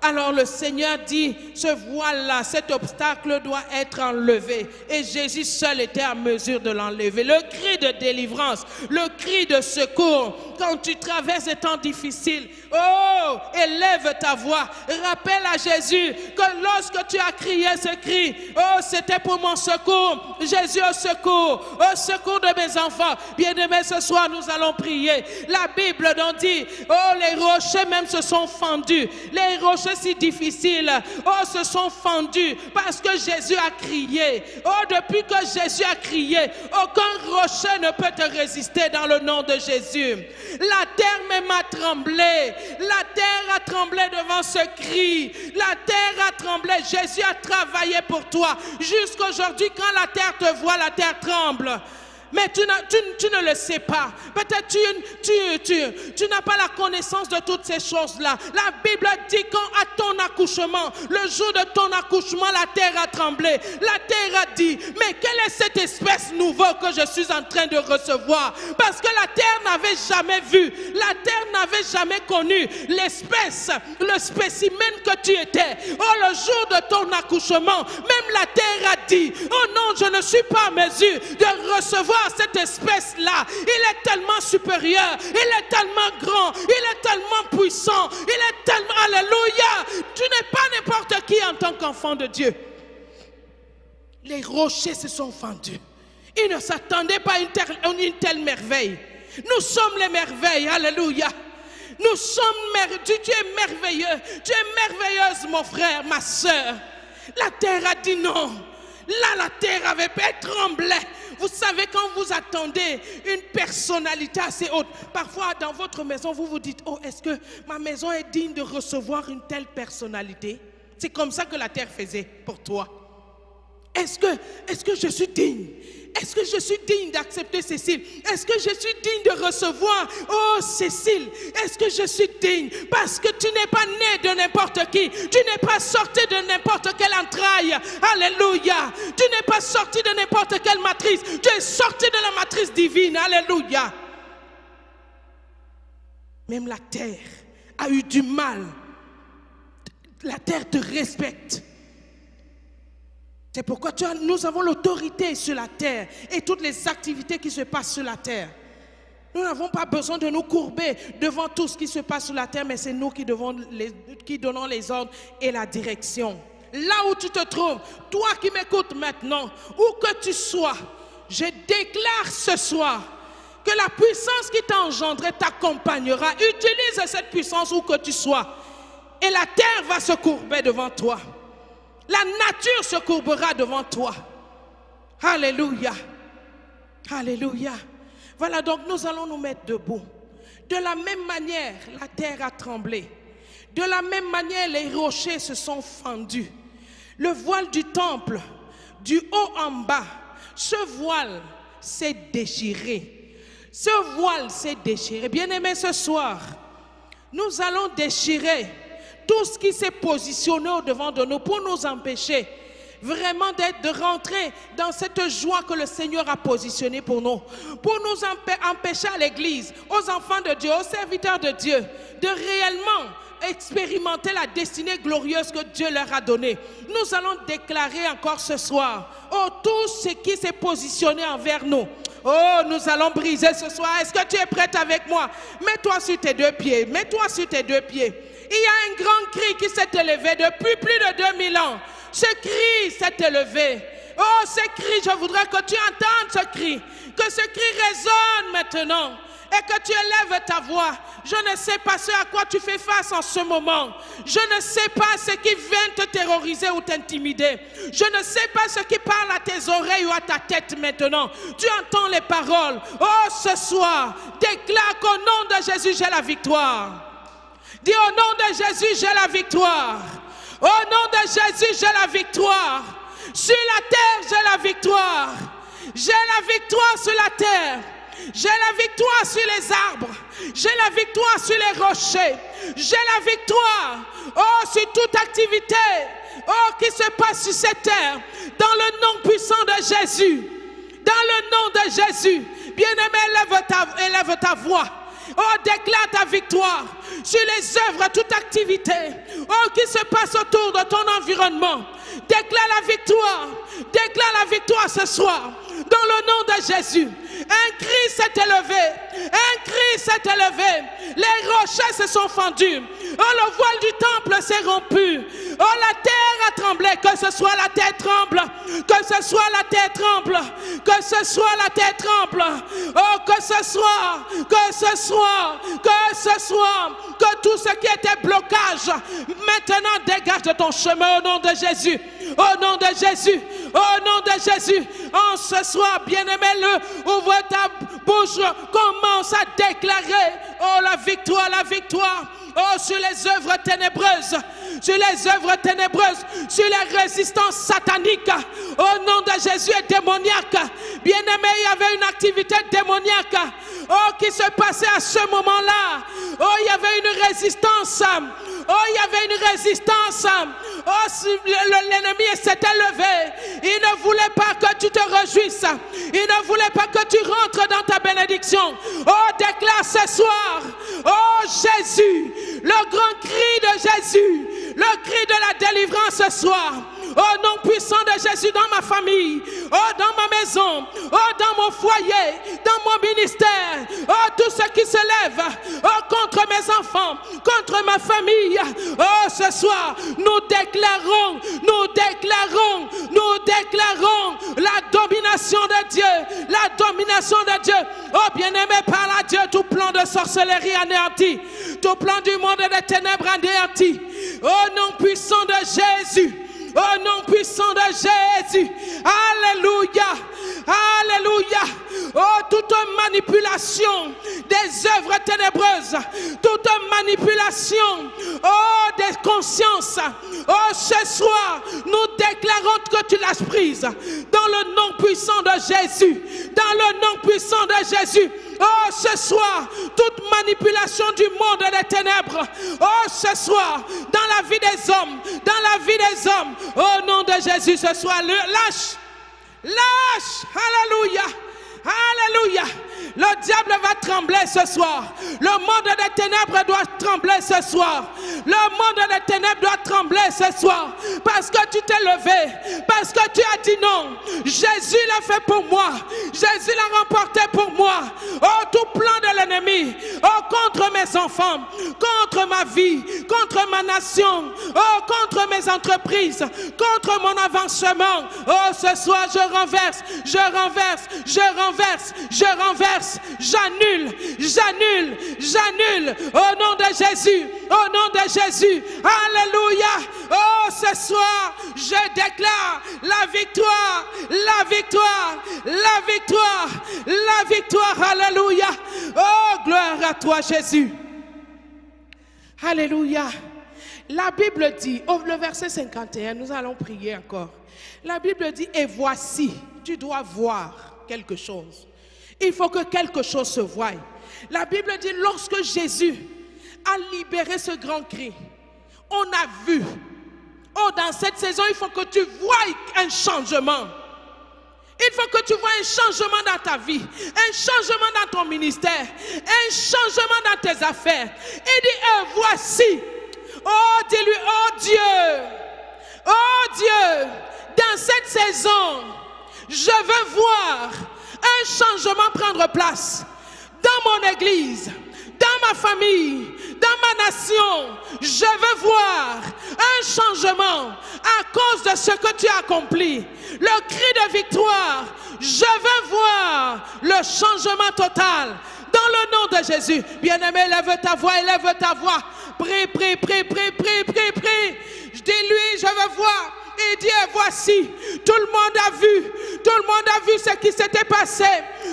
Speaker 3: Alors le Seigneur dit, ce voile-là, cet obstacle doit être enlevé. Et Jésus seul était en mesure de l'enlever. Le cri de délivrance, le cri de secours, quand tu traverses des temps difficiles, oh, élève ta voix. Rappelle à Jésus que lorsque tu as crié ce cri, oh, c'était pour mon secours. Jésus au secours de mes enfants. Bien-aimés, ce soir, nous allons prier. La Bible nous dit, oh, les rochers même se sont fendus. Les rochers si difficiles, oh, se sont fendus parce que Jésus a crié. Oh, depuis que Jésus a crié, aucun rocher ne peut te résister dans le nom de Jésus. La terre même a tremblé. La terre a tremblé devant ce cri. La terre a tremblé. Jésus a travaillé pour toi. Jusqu'aujourd'hui, quand la terre te voit, la terre tremble. Mais tu ne le sais pas. Peut-être tu n'as pas la connaissance de toutes ces choses-là. La Bible dit qu'à ton accouchement, le jour de ton accouchement, la terre a tremblé. La terre a dit, mais quelle est cette espèce nouveau que je suis en train de recevoir? Parce que la terre n'avait jamais vu, la terre n'avait jamais connu l'espèce, le spécimen que tu étais. Oh, le jour de ton accouchement, même la terre a dit, oh non, je ne suis pas en mesure de recevoir cette espèce-là. Il est tellement supérieur, il est tellement grand, il est tellement puissant, il est tellement... Alléluia! Tu n'es pas n'importe qui en tant qu'enfant de Dieu. Les rochers se sont fendus. Ils ne s'attendaient pas à une telle merveille. Nous sommes les merveilles. Alléluia! Nous sommes tu es merveilleux. Tu es merveilleuse, mon frère, ma soeur. La terre a dit non. Là, la terre avait tremblé. Vous savez, quand vous attendez une personnalité assez haute, parfois dans votre maison, vous vous dites, oh, est-ce que ma maison est digne de recevoir une telle personnalité? C'est comme ça que la terre faisait pour toi. Est-ce que je suis digne? Est-ce que je suis digne d'accepter Cécile? Est-ce que je suis digne de recevoir, oh Cécile, est-ce que je suis digne? Parce que tu n'es pas né de n'importe qui. Tu n'es pas sorti de n'importe quelle entraille. Alléluia. Tu n'es pas sorti de n'importe quelle matrice. Tu es sorti de la matrice divine. Alléluia. Même la terre a eu du mal. La terre te respecte. C'est pourquoi nous avons l'autorité sur la terre et toutes les activités qui se passent sur la terre. Nous n'avons pas besoin de nous courber devant tout ce qui se passe sur la terre, mais c'est nous qui donnons les ordres et la direction. Là où tu te trouves, toi qui m'écoutes maintenant, où que tu sois, je déclare ce soir que la puissance qui t'a engendré t'accompagnera. Utilise cette puissance où que tu sois et la terre va se courber devant toi. La nature se courbera devant toi. Alléluia. Alléluia. Voilà, donc nous allons nous mettre debout. De la même manière, la terre a tremblé. De la même manière, les rochers se sont fendus. Le voile du temple, du haut en bas, ce voile s'est déchiré. Ce voile s'est déchiré. Bien-aimés, ce soir, nous allons déchirer tout ce qui s'est positionné au-devant de nous pour nous empêcher vraiment de rentrer dans cette joie que le Seigneur a positionnée pour nous. Pour nous empêcher à l'église, aux enfants de Dieu, aux serviteurs de Dieu, de réellement expérimenter la destinée glorieuse que Dieu leur a donnée. Nous allons déclarer encore ce soir, oh, tout ce qui s'est positionné envers nous. Oh, nous allons briser ce soir. Est-ce que tu es prête avec moi? Mets-toi sur tes deux pieds. Mets-toi sur tes deux pieds. Il y a un grand cri qui s'est élevé depuis plus de 2000 ans. Ce cri s'est élevé. Oh, ce cri, je voudrais que tu entendes ce cri. Que ce cri résonne maintenant. Et que tu élèves ta voix. Je ne sais pas ce à quoi tu fais face en ce moment. Je ne sais pas ce qui vient te terroriser ou t'intimider. Je ne sais pas ce qui parle à tes oreilles ou à ta tête maintenant. Tu entends les paroles. Oh, ce soir, déclare qu'au nom de Jésus, j'ai la victoire. Dis au nom de Jésus, j'ai la victoire. Au nom de Jésus, j'ai la victoire. Sur la terre, j'ai la victoire. J'ai la victoire sur la terre. J'ai la victoire sur les arbres. J'ai la victoire sur les rochers. J'ai la victoire, oh, sur toute activité, oh, qui se passe sur cette terre. Dans le nom puissant de Jésus. Dans le nom de Jésus. Bien-aimé, élève ta voix. Oh, déclare ta victoire sur les œuvres, toute activité, oh, qui se passe autour de ton environnement. Déclare la victoire. Déclare la victoire ce soir. Dans le nom de Jésus. Un cri s'est élevé. Un cri s'est élevé. Les rochers se sont fendus. Oh, le voile du temple s'est rompu. Oh, la terre a tremblé. Que ce soit la terre tremble. Que ce soit la terre tremble. Que ce soit la terre tremble. Oh, que ce soit. Que ce soit. Que ce soit. Que tout ce qui était blocage maintenant dégage de ton chemin au nom de Jésus. Au nom de Jésus. Au nom de Jésus. En ce soir, bien-aimé, ouvre ta bouche. Commence à déclarer. Oh, la victoire, la victoire. Oh, sur les œuvres ténébreuses, sur les œuvres ténébreuses, sur les résistances sataniques, au nom de Jésus et démoniaque. Bien-aimé, il y avait une activité démoniaque, oh, qui se passait à ce moment-là. Oh, il y avait une résistance. Oh, il y avait une résistance. Oh, l'ennemi s'était levé. Il ne voulait pas que tu te réjouisses. Il ne voulait pas que tu rentres dans ta bénédiction. Oh, déclare ce soir. Oh, Jésus. Le grand cri de Jésus. Le cri de la délivrance ce soir. Au nom puissant de Jésus dans ma famille. Oh, dans ma maison. Oh, dans mon foyer. Dans mon ministère. Oh, tout ce qui se lève. Oh, contre mes enfants. Contre ma famille. Oh, ce soir, nous déclarons la domination de Dieu. La domination de Dieu. Oh, bien-aimé, par la Dieu, tout plan de sorcellerie anéanti. Tout plan du monde des ténèbres anéanti. Au nom puissant de Jésus. Au nom puissant de Jésus. Alléluia. Alléluia. Oh, toute manipulation des œuvres ténébreuses. Toute manipulation. Oh, des consciences. Oh, ce soir, nous déclarons que tu l'as prise. Dans le nom puissant de Jésus. Dans le nom puissant de Jésus. Oh, ce soir, toute manipulation du monde des ténèbres. Oh, ce soir, dans la vie des hommes. Dans la vie des hommes. Au nom de Jésus, ce soir, lâche. Lâche. Alléluia. Alléluia. Le diable va trembler ce soir. Le monde des ténèbres doit trembler ce soir. Le monde des ténèbres doit trembler ce soir. Parce que tu t'es levé. Parce que tu as dit non. Jésus l'a fait pour moi. Jésus l'a remporté pour moi. Oh, tout plan de l'ennemi. Oh, contre mes enfants. Contre ma vie. Contre ma nation. Oh, contre mes entreprises. Contre mon avancement. Oh, ce soir, je renverse. Je renverse. Je renverse. Je renverse. J'annule, j'annule, j'annule au nom de Jésus, au nom de Jésus. Alléluia. Oh, ce soir, je déclare la victoire, la victoire, la victoire, la victoire. Alléluia. Oh, gloire à toi, Jésus. Alléluia. La Bible dit, oh, le verset 51, nous allons prier encore. La Bible dit, et voici, tu dois voir quelque chose. Il faut que quelque chose se voie. La Bible dit, lorsque Jésus a libéré ce grand cri, on a vu. Oh, dans cette saison, il faut que tu voies un changement. Il faut que tu vois un changement dans ta vie, un changement dans ton ministère, un changement dans tes affaires. Il dit, voici. Oh, dis-lui, oh Dieu, dans cette saison, je veux voir un changement prendre place dans mon église, dans ma famille, dans ma nation. Je veux voir un changement à cause de ce que tu as accompli. Le cri de victoire. Je veux voir le changement total dans le nom de Jésus. Bien-aimé, élève ta voix, élève ta voix. Prie, prie, prie, prie, prie, prie, prie. Dis-lui, je veux voir. Il dit, voici, tout le monde a vu ce qui s'était passé.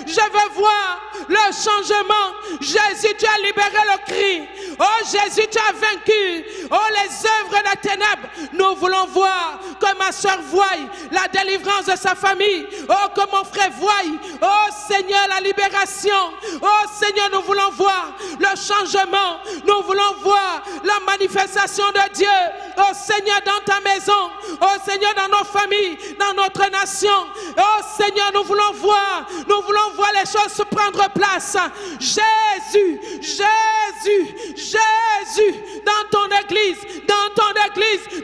Speaker 3: Je veux voir le changement. Jésus, tu as libéré le cri. Oh Jésus, tu as vaincu. Oh les œuvres des ténèbres. Nous voulons voir que ma soeur voie la délivrance de sa famille. Oh que mon frère voie. Oh Seigneur, la libération. Oh Seigneur, nous voulons voir le changement. Nous voulons voir la manifestation de Dieu. Oh Seigneur, dans ta maison. Oh Seigneur, dans nos familles, dans notre nation. Oh Seigneur, nous voulons voir les choses se prendre place. Jésus, Jésus, Jésus, dans ton église,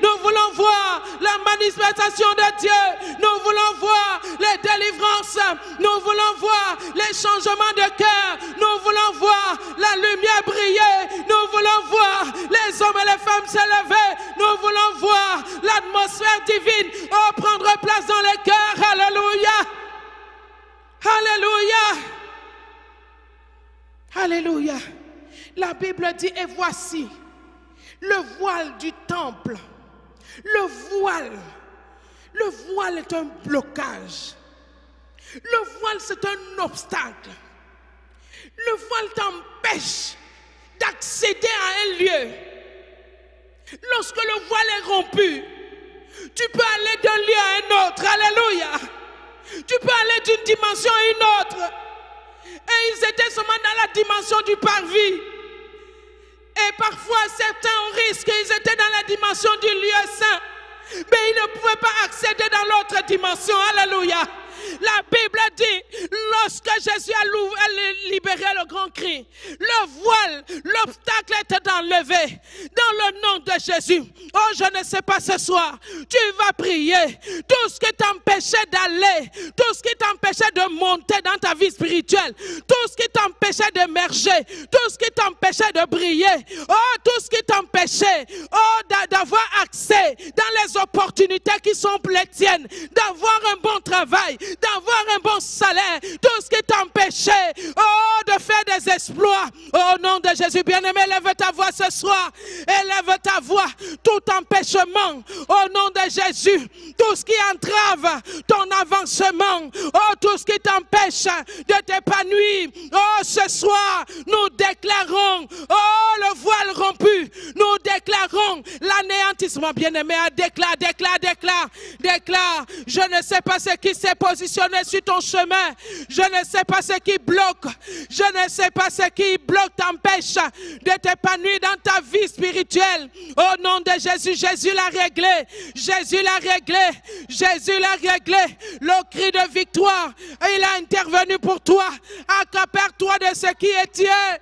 Speaker 3: nous voulons voir la manifestation de Dieu. Nous voulons voir les délivrances. Nous voulons voir les changements de cœur. Nous voulons voir la lumière briller. Nous voulons voir les hommes et les femmes s'élever. Nous voulons voir l'atmosphère divine prendre place dans les cœurs. Alléluia. Alléluia. Alléluia. La Bible dit, et voici le voile du temple. Le voile est un blocage. Le voile, c'est un obstacle. Le voile t'empêche d'accéder à un lieu. Lorsque le voile est rompu, tu peux aller d'un lieu à un autre. Alléluia. Tu peux aller d'une dimension à une autre. Et ils étaient seulement dans la dimension du parvis. Et parfois, certains au risque, ils étaient dans la dimension du lieu saint. Mais ils ne pouvaient pas accéder dans l'autre dimension. Alléluia. La Bible dit, lorsque Jésus a libéré le grand cri, le voile, l'obstacle était enlevé dans le nom de Jésus. Oh, je ne sais pas ce soir, tu vas prier. Tout ce qui t'empêchait d'aller, tout ce qui t'empêchait de monter dans ta vie spirituelle, tout ce qui t'empêchait d'émerger, tout ce qui t'empêchait de briller, oh, tout ce qui t'empêchait d'avoir accès dans les opportunités qui sont les tiennes, d'avoir un bon travail, d'avoir un bon salaire, tout ce qui t'empêchait de faire des exploits. Au nom de Jésus, bien-aimé, lève ta voix ce soir. Élève ta voix. Tout empêchement, au nom de Jésus, tout ce qui entrave ton avancement, tout ce qui t'empêche de t'épanouir, ce soir, nous déclarons, le voile rompu, nous déclarons l'anéantissement. Bien-aimé, déclare. Je ne sais pas ce qui s'est positionné sur ton chemin. Je ne sais pas ce qui bloque. Je ne sais pas ce qui bloque, t'empêche de t'épanouir dans ta vie spirituelle. Au nom de Jésus, Jésus l'a réglé. Jésus l'a réglé. Jésus l'a réglé. Le cri de victoire, il a intervenu pour toi. Accapare-toi de ce qui est tien.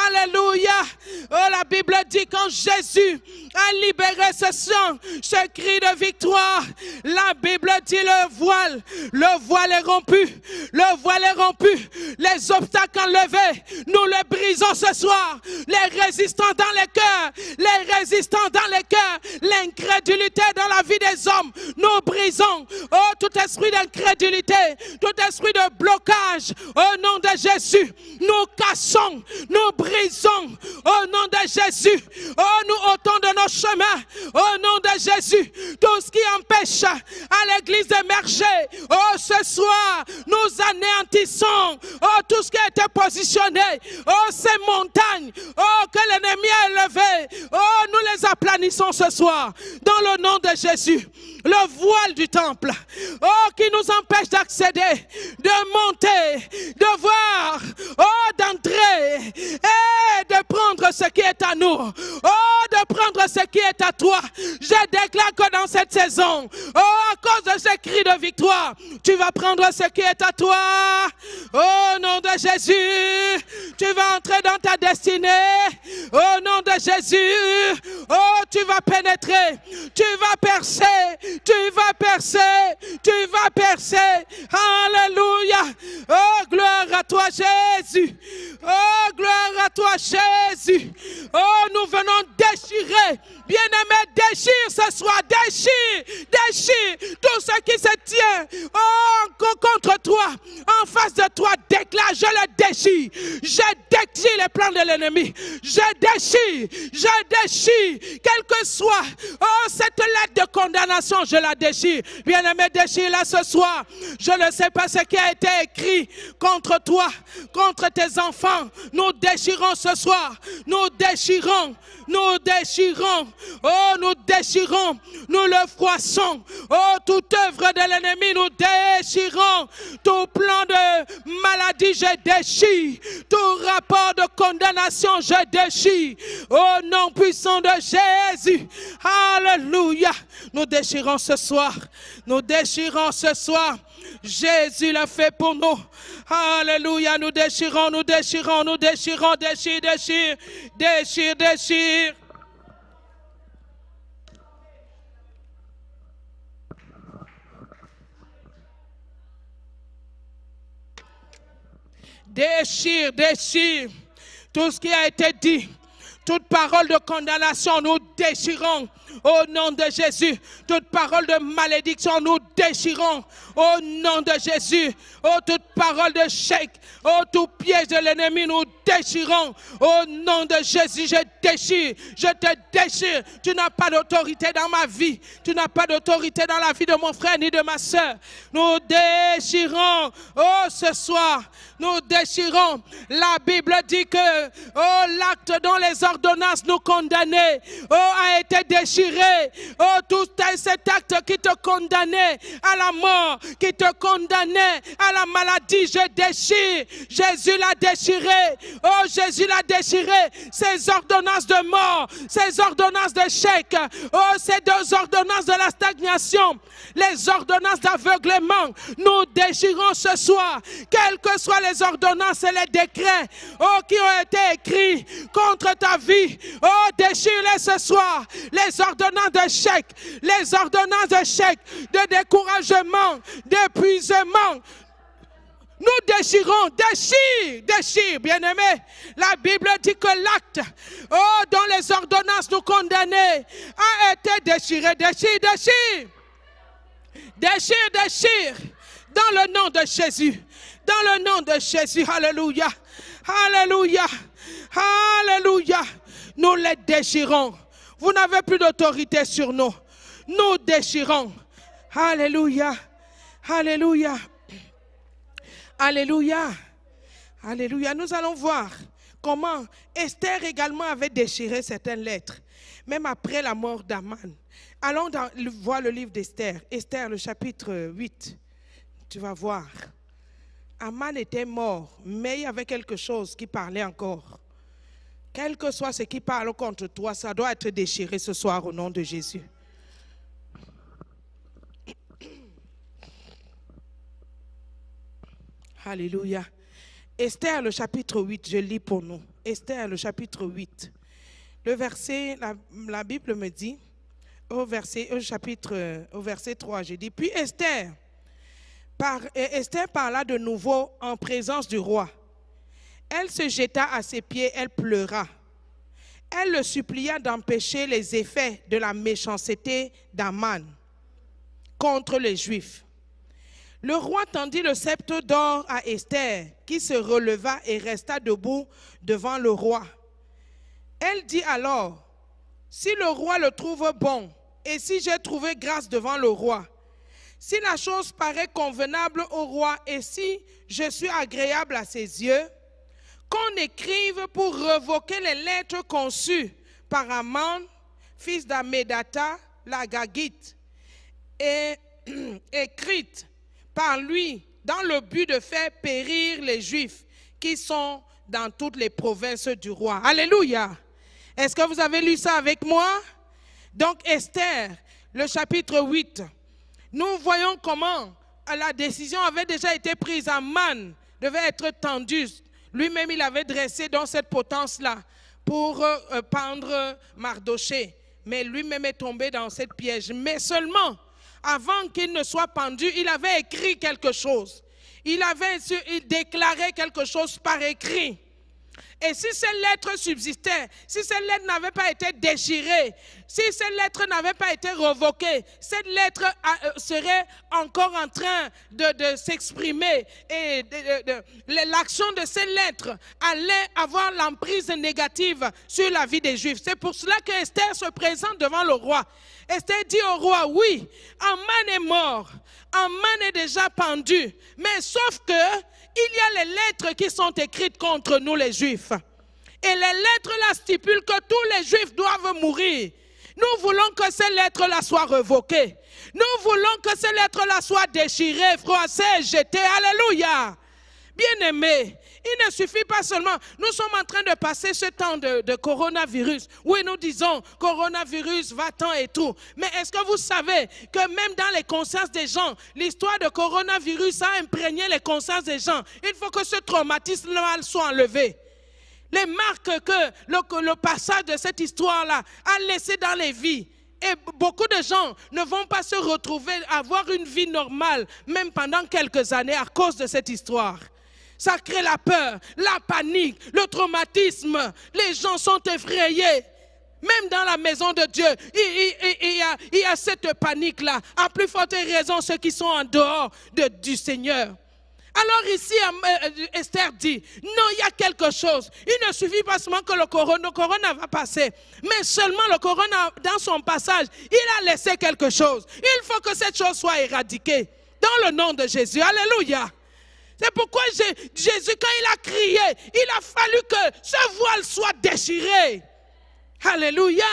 Speaker 3: Alléluia. Oh, la Bible dit quand Jésus a libéré ce sang, ce cri de victoire, la Bible dit le voile est rompu. Le voile est rompu. Les obstacles enlevés, nous les brisons ce soir. Les résistants dans les cœurs, l'incrédulité dans la vie des hommes, nous brisons. Oh, tout esprit d'incrédulité, tout esprit de blocage, au nom de Jésus, nous cassons, nous brisons, au nom de Jésus. Oh, nous ôtons de nos chemins, au nom de Jésus, tout ce qui empêche à l'église d'émerger. Oh, ce soir, nous anéantissons, tout ce qui a été positionné, ces montagnes, que l'ennemi a élevées, nous les aplanissons ce soir, dans le nom de Jésus. Le voile du temple, qui nous empêche d'accéder, de monter, de voir, d'entrer et de prendre ce qui est à nous, de prendre ce qui est à toi. Je déclare que dans cette saison, à cause de ce cri de victoire, tu vas prendre ce qui est à toi. Au nom de Jésus, tu vas entrer dans ta destinée. Au nom de Jésus, tu vas pénétrer, tu vas percer, tu vas percer, tu vas percer. Alléluia. Oh, gloire à toi, Jésus. Oh, gloire à toi, Jésus. Oh, nous venons déchirer. Bien-aimé, déchire ce soir, déchire tout ce qui se tient contre toi, en face de toi, déclare, je le déchire. Je déchire les plans de l'ennemi. Je déchire, quel que soit cette lettre de condamnation, je la déchire. Bien-aimé, déchire-la ce soir. Je ne sais pas ce qui a été écrit contre toi, contre tes enfants. Nous déchirons ce soir. Nous déchirons. Nous déchirons. Oh, nous déchirons. Nous le froissons. Oh, toute œuvre de l'ennemi, nous déchirons. Tout plan de maladie, je déchire. Tout rapport de condamnation, je déchire. Au nom puissant de Jésus. Alléluia. Nous déchirons ce soir. Nous déchirons ce soir. Jésus l'a fait pour nous. Alléluia. Nous déchirons, nous déchirons, nous déchirons. Déchire, déchire, déchire, déchire. Déchire, déchire. Tout ce qui a été dit. Toute parole de condamnation, nous déchirons au nom de Jésus. Toute parole de malédiction, nous déchirons au nom de Jésus. Oh, toute parole de chèque, oh, tout piège de l'ennemi, nous déchirons au nom de Jésus. Je déchire, je te déchire. Tu n'as pas d'autorité dans ma vie. Tu n'as pas d'autorité dans la vie de mon frère ni de ma soeur. Nous déchirons, oh, ce soir, nous déchirons. La Bible dit que, oh, l'acte dont les ordonnances nous condamnaient, oh, a été déchiré. Oh, tout cet acte qui te condamnait à la mort, qui te condamnait à la maladie, je déchire. Jésus l'a déchiré. Oh, Jésus l'a déchiré. Ces ordonnances de mort, ces ordonnances de chèque, oh, ces deux ordonnances de la stagnation, les ordonnances d'aveuglement, nous déchirons ce soir. Quelles que soient les ordonnances et les décrets, oh, qui ont été écrits contre ta vie, oh, déchire-les ce soir. Les ordonnances de chèque, les ordonnances de chèque, de découragement, d'épuisement. Nous déchirons, déchire, déchire, bien-aimé. La Bible dit que l'acte, oh, dont les ordonnances nous condamnaient, a été déchiré. Déchire, déchire. Déchire, déchire. Dans le nom de Jésus. Dans le nom de Jésus. Alléluia. Alléluia. Alléluia. Nous les déchirons. Vous n'avez plus d'autorité sur nous. Nous déchirons. Alléluia. Alléluia. Alléluia. Alléluia. Nous allons voir comment Esther également avait déchiré certaines lettres, même après la mort d'Aman. Allons voir le livre d'Esther. Esther, le chapitre 8. Tu vas voir. Aman était mort, mais il y avait quelque chose qui parlait encore. Quel que soit ce qui parle contre toi, ça doit être déchiré ce soir au nom de Jésus. Alléluia. Esther, le chapitre 8, je lis pour nous. Esther, le chapitre 8. Le verset, la Bible me dit, au verset 3, je dis, puis Esther parla de nouveau en présence du roi. Elle se jeta à ses pieds, elle pleura. Elle le supplia d'empêcher les effets de la méchanceté d'Aman contre les Juifs. Le roi tendit le sceptre d'or à Esther, qui se releva et resta debout devant le roi. Elle dit alors, si le roi le trouve bon, et si j'ai trouvé grâce devant le roi, si la chose paraît convenable au roi, et si je suis agréable à ses yeux, qu'on écrive pour revoquer les lettres conçues par Aman, fils d'Ammédatha, la Gagite, et écrites par lui dans le but de faire périr les Juifs qui sont dans toutes les provinces du roi. Alléluia! Est-ce que vous avez lu ça avec moi? Donc Esther, le chapitre 8, nous voyons comment la décision avait déjà été prise. Aman devait être tendu. Lui-même, il avait dressé dans cette potence-là pour pendre Mardoché. Mais lui-même est tombé dans cette piège. Mais seulement, avant qu'il ne soit pendu, il avait écrit quelque chose. Il déclarait quelque chose par écrit. Et si cette lettre subsistait, si cette lettre n'avait pas été déchirée, si cette lettre n'avait pas été révoquée, cette lettre serait encore en train de s'exprimer. Et l'action de cette lettre allait avoir l'emprise négative sur la vie des Juifs. C'est pour cela que Esther se présente devant le roi. Esther dit au roi, oui, Aman est mort, Aman est déjà pendu, mais sauf que il y a les lettres qui sont écrites contre nous les Juifs. Et les lettres là stipulent que tous les Juifs doivent mourir. Nous voulons que ces lettres-là soient révoquées. Nous voulons que ces lettres-là soient déchirées, froissées, jetées. Alléluia. Bien-aimés, il ne suffit pas seulement, nous sommes en train de passer ce temps de coronavirus. Oui, nous disons coronavirus, va-t'en et tout. Mais est-ce que vous savez que même dans les consciences des gens, l'histoire de coronavirus a imprégné les consciences des gens. Il faut que ce traumatisme-là soit enlevé. Les marques que le passage de cette histoire-là a laissé dans les vies. Et beaucoup de gens ne vont pas se retrouver, avoir une vie normale, même pendant quelques années à cause de cette histoire. Ça crée la peur, la panique, le traumatisme. Les gens sont effrayés. Même dans la maison de Dieu, il y a cette panique-là. À plus forte raison, ceux qui sont en dehors du Seigneur. Alors ici, Esther dit, non, il y a quelque chose. Il ne suffit pas seulement que le corona va passer, mais seulement le corona, dans son passage, il a laissé quelque chose. Il faut que cette chose soit éradiquée. Dans le nom de Jésus. Alléluia. C'est pourquoi Jésus, quand il a crié, il a fallu que ce voile soit déchiré. Alléluia.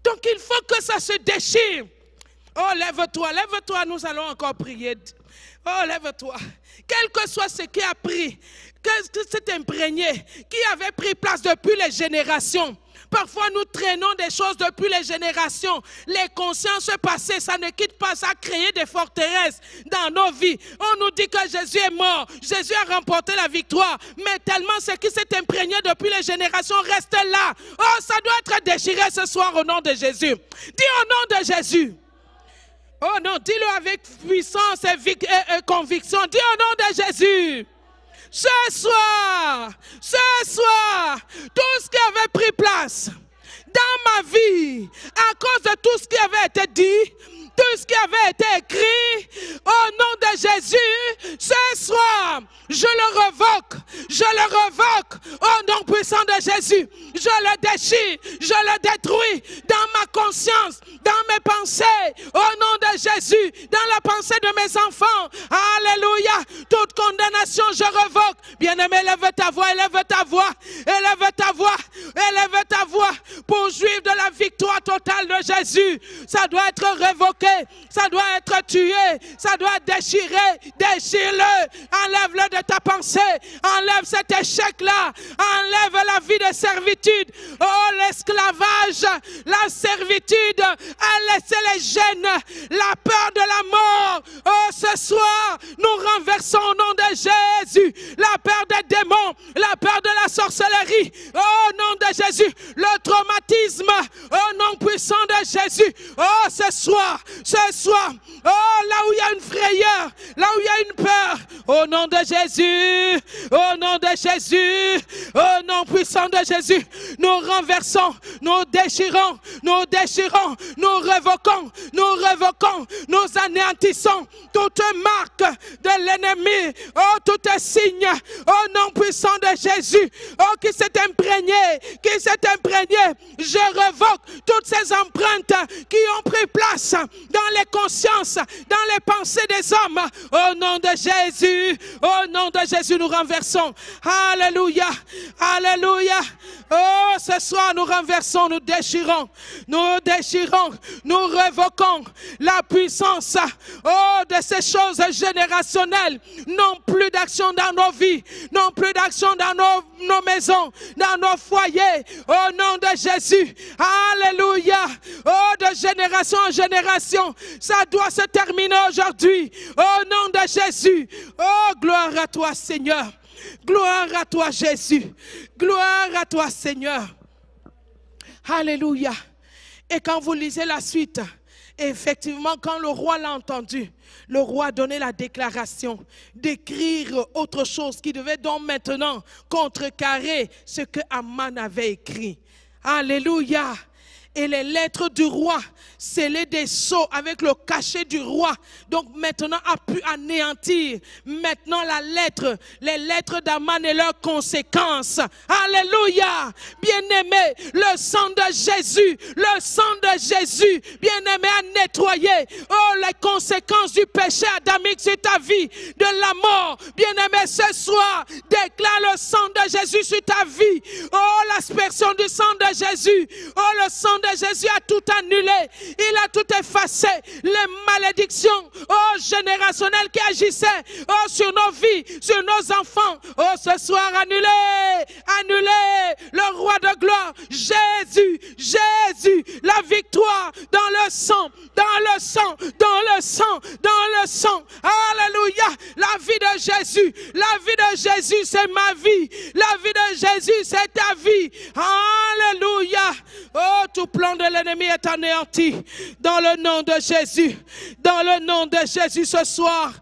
Speaker 3: Donc il faut que ça se déchire. Oh, lève-toi, lève-toi, nous allons encore prier. Oh, lève-toi. Quel que soit ce qui a pris, que c'est imprégné, qui avait pris place depuis les générations. Parfois, nous traînons des choses depuis les générations. Les consciences passées, ça ne quitte pas, ça a créé des forteresses dans nos vies. On nous dit que Jésus est mort, Jésus a remporté la victoire. Mais tellement ce qui s'est imprégné depuis les générations reste là. Oh, ça doit être déchiré ce soir au nom de Jésus. Dis au nom de Jésus. Oh non, dis-le avec puissance et conviction. Dis au nom de Jésus. Ce soir, tout ce qui avait pris place dans ma vie, à cause de tout ce qui avait été dit, tout ce qui avait été écrit, au nom de Jésus, ce soir, je le revoque, au nom puissant de Jésus. Je le déchire, je le détruis dans ma conscience, dans mes pensées, au nom de Jésus, dans la pensée de mes enfants. Alléluia. Toute condamnation, je revoque. Bien-aimé, élève ta voix, élève ta voix, élève ta voix, élève ta voix pour jouir de la victoire totale de Jésus. Ça doit être révoqué, ça doit être tué, ça doit être déchiré. Déchire-le, enlève-le de ta pensée, enlève cet échec-là, enlève la vie de servitude. Oh, l'esclavage, la servitude a laissé les gènes, la peur de la mort. Oh, ce soir, nous renversons au nom de Jésus la peur des démons, la peur de la sorcellerie. Oh, au nom de Jésus, le traumatisme, au nom puissant de Jésus. Oh, ce soir, oh, là où il y a une frayeur, là où il y a une peur, au nom de Jésus, au nom de Jésus, au nom puissant de Jésus, nous renversons, nous déchirons, nous révoquons, nous anéantissons toute marque de l'ennemi, oh, tout signe, au nom puissant de Jésus, oh, qui s'est imprégné, je révoque toutes ces empreintes qui ont pris place dans les consciences, dans les pensées des hommes, au nom de Jésus, nous renversons. Alléluia, alléluia. Oh, ce soir, nous renversons, nous déchirons, nous révoquons la puissance, oh, de ces choses générationnelles. Non plus d'action dans nos vies, non plus d'action dans nos maisons, dans nos foyers, au nom de Jésus. Alléluia. Oh, de génération en génération, ça doit se terminer aujourd'hui, au nom de Jésus. Oh, gloire à toi, Seigneur. Gloire à toi, Jésus. Gloire à toi, Seigneur. Alléluia. Et quand vous lisez la suite, Et effectivement, quand le roi l'a entendu, le roi a donné la déclaration d'écrire autre chose qui devait donc maintenant contrecarrer ce que Aman avait écrit. Alléluia! Et les lettres du roi, scellées des sceaux avec le cachet du roi, donc maintenant a pu anéantir maintenant les lettres d'Aman et leurs conséquences. Alléluia! Bien-aimé, le sang de Jésus, bien-aimé, a nettoyé les conséquences du péché adamique sur ta vie, de la mort. Bien-aimé, ce soir, déclare le sang de Jésus sur ta vie. Oh, l'aspersion du sang de Jésus. Oh, le sang de Jésus a tout annulé. Il a tout effacé. Les malédictions générationnelles qui agissaient sur nos vies, sur nos enfants. Oh, ce soir, annulé. Le roi de gloire, Jésus, la victoire dans le sang. Alléluia. La vie de Jésus, c'est ma vie. La vie de Jésus, c'est ta vie. Alléluia. Oh, tout plan de l'ennemi est anéanti dans le nom de Jésus. Dans le nom de Jésus, ce soir,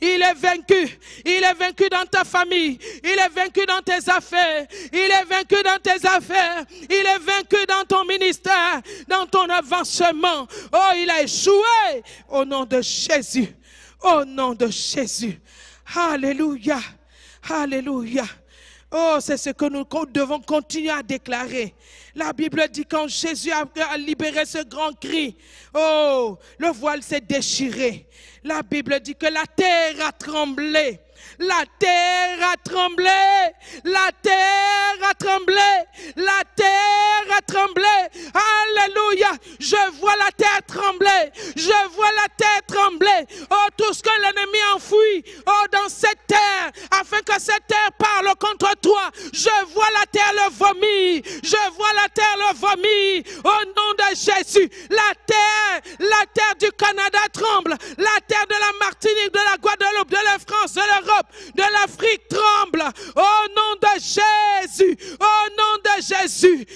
Speaker 3: il est vaincu. Il est vaincu dans ta famille. Il est vaincu dans tes affaires. Il est vaincu dans tes affaires. Il est vaincu dans ton ministère, dans ton avancement. Oh, il a échoué au nom de Jésus. Au nom de Jésus. Alléluia. Alléluia. Oh, c'est ce que nous devons continuer à déclarer. La Bible dit quand Jésus a libéré ce grand cri, oh, le voile s'est déchiré. La Bible dit que la terre a tremblé. La terre a tremblé. La terre a tremblé. La terre a tremblé. Alléluia. Je vois la terre trembler. Je vois la terre trembler. Oh, tout ce que l'ennemi enfuit dans cette terre, afin que cette terre parle contre toi. Je vois la terre le vomir. Je vois la terre le vomir. Au nom de Jésus. La terre du Canada tremble. La terre de la Martinique, de la Guadeloupe, de la France, de l'Europe, de l'Afrique tremble. Au nom de Jésus. Au nom de Jésus.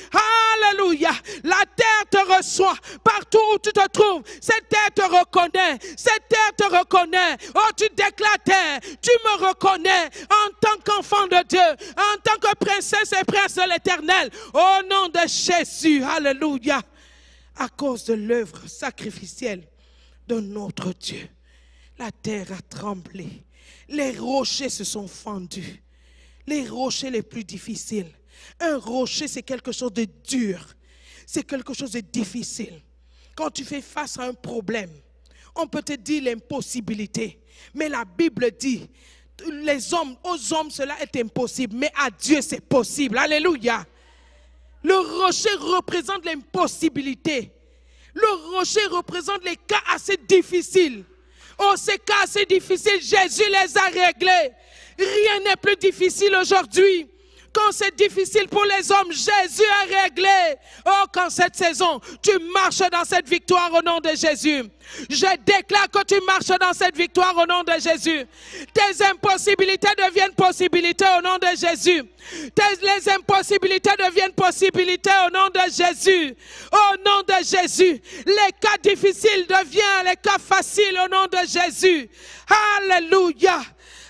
Speaker 3: Alléluia. La terre te reçoit partout où tu te trouves. Cette terre te reconnaît. Cette terre te reconnaît. Oh, tu déclares terre. Tu me reconnais en tant qu'enfant de Dieu, en tant que princesse et prince de l'Éternel. Au nom de Jésus. Alléluia. À cause de l'œuvre sacrificielle de notre Dieu, la terre a tremblé. Les rochers se sont fendus. Les rochers les plus difficiles. Un rocher, c'est quelque chose de dur. C'est quelque chose de difficile. Quand tu fais face à un problème, on peut te dire l'impossibilité. Mais la Bible dit, aux hommes cela est impossible, mais à Dieu c'est possible. Alléluia. Le rocher représente l'impossibilité. Le rocher représente les cas assez difficiles. Oh, ces cas assez difficiles, Jésus les a réglés. Rien n'est plus difficile aujourd'hui. Quand c'est difficile pour les hommes, Jésus a réglé. Oh, quand cette saison, tu marches dans cette victoire au nom de Jésus. Je déclare que tu marches dans cette victoire au nom de Jésus. Tes impossibilités deviennent possibilités au nom de Jésus. Les impossibilités deviennent possibilités au nom de Jésus. Au nom de Jésus. Les cas difficiles deviennent les cas faciles au nom de Jésus. Alléluia.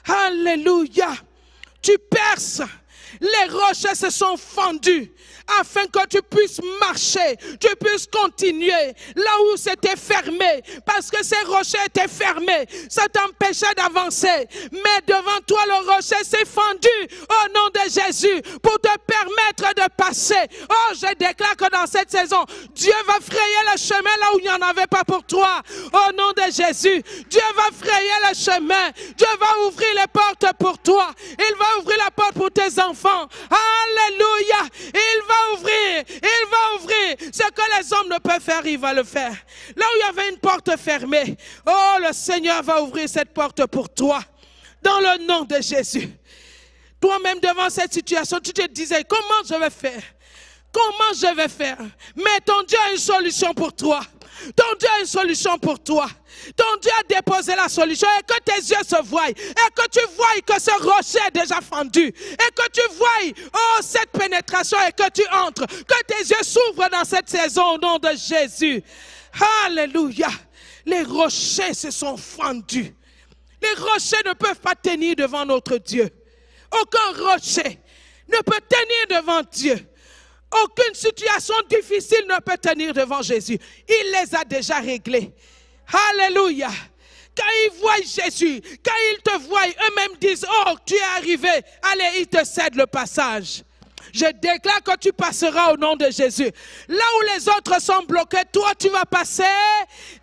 Speaker 3: Alléluia. Tu perces. Les rochers se sont fendus afin que tu puisses marcher, tu puisses continuer là où c'était fermé, parce que ces rochers étaient fermés, ça t'empêchait d'avancer. Mais devant toi, le rocher s'est fendu au nom de Jésus pour te permettre de passer. Oh, je déclare que dans cette saison, Dieu va frayer le chemin là où il n'y en avait pas pour toi. Au nom de Jésus, Dieu va frayer le chemin. Dieu va ouvrir les portes pour toi. Il va ouvrir la porte pour tes enfants. Alléluia. Il va ouvrir ce que les hommes ne peuvent faire, il va le faire. Là où il y avait une porte fermée, oh, le Seigneur va ouvrir cette porte pour toi, dans le nom de Jésus. Toi-même devant cette situation, tu te disais, comment je vais faire? Comment je vais faire? Mais ton Dieu a une solution pour toi. Ton Dieu a une solution pour toi. Ton Dieu a déposé la solution et que tes yeux se voient. Et que tu vois que ce rocher est déjà fendu. Et que tu vois, oh, cette pénétration et que tu entres. Que tes yeux s'ouvrent dans cette saison au nom de Jésus. Alléluia. Les rochers se sont fendus. Les rochers ne peuvent pas tenir devant notre Dieu. Aucun rocher ne peut tenir devant Dieu. Aucune situation difficile ne peut tenir devant Jésus. Il les a déjà réglés. Alléluia. Quand ils voient Jésus, quand ils te voient, eux-mêmes disent, oh, tu es arrivé. Allez, ils te cèdent le passage. Je déclare que tu passeras au nom de Jésus. Là où les autres sont bloqués, toi, tu vas passer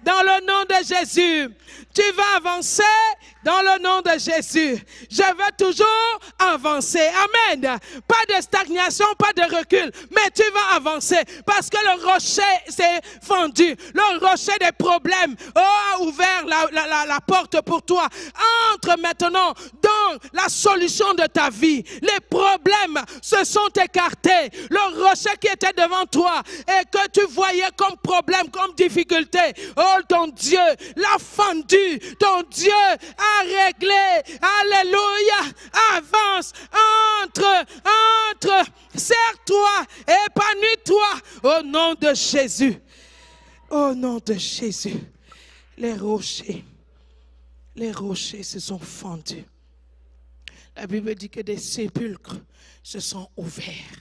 Speaker 3: dans le nom de Jésus. Tu vas avancer dans le nom de Jésus. Je veux toujours avancer. Amen. Pas de stagnation, pas de recul, mais tu vas avancer parce que le rocher s'est fendu. Le rocher des problèmes a ouvert la porte pour toi. Entre maintenant dans la solution de ta vie. Les problèmes se sont écartés. Le rocher qui était devant toi et que tu voyais comme problème, comme difficulté, oh, ton Dieu l'a fendu. Ton Dieu a réglé. Alléluia. Avance, entre, serre-toi, épanouis-toi au nom de Jésus. Au nom de Jésus. Les rochers se sont fendus. La Bible dit que des sépulcres se sont ouverts.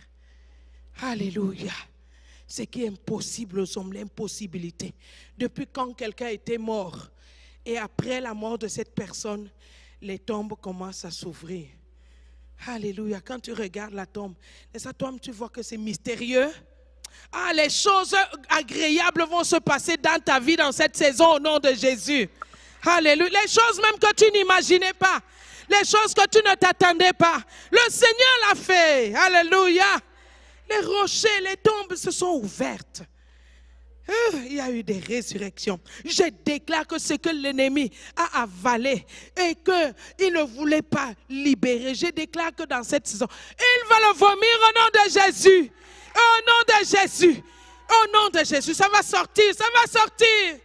Speaker 3: Alléluia. Ce qui est impossible aux hommes, l'impossibilité. Depuis quand quelqu'un était mort et après la mort de cette personne, les tombes commencent à s'ouvrir. Alléluia. Quand tu regardes la tombe, tu vois que c'est mystérieux. Ah, les choses agréables vont se passer dans ta vie dans cette saison au nom de Jésus. Alléluia. Les choses même que tu n'imaginais pas. Les choses que tu ne t'attendais pas. Le Seigneur l'a fait. Alléluia. Les rochers, les tombes se sont ouvertes. Il y a eu des résurrections. Je déclare que ce que l'ennemi a avalé et qu'il ne voulait pas libérer, je déclare que dans cette saison, il va le vomir au nom de Jésus. Au nom de Jésus. Au nom de Jésus. Ça va sortir, ça va sortir.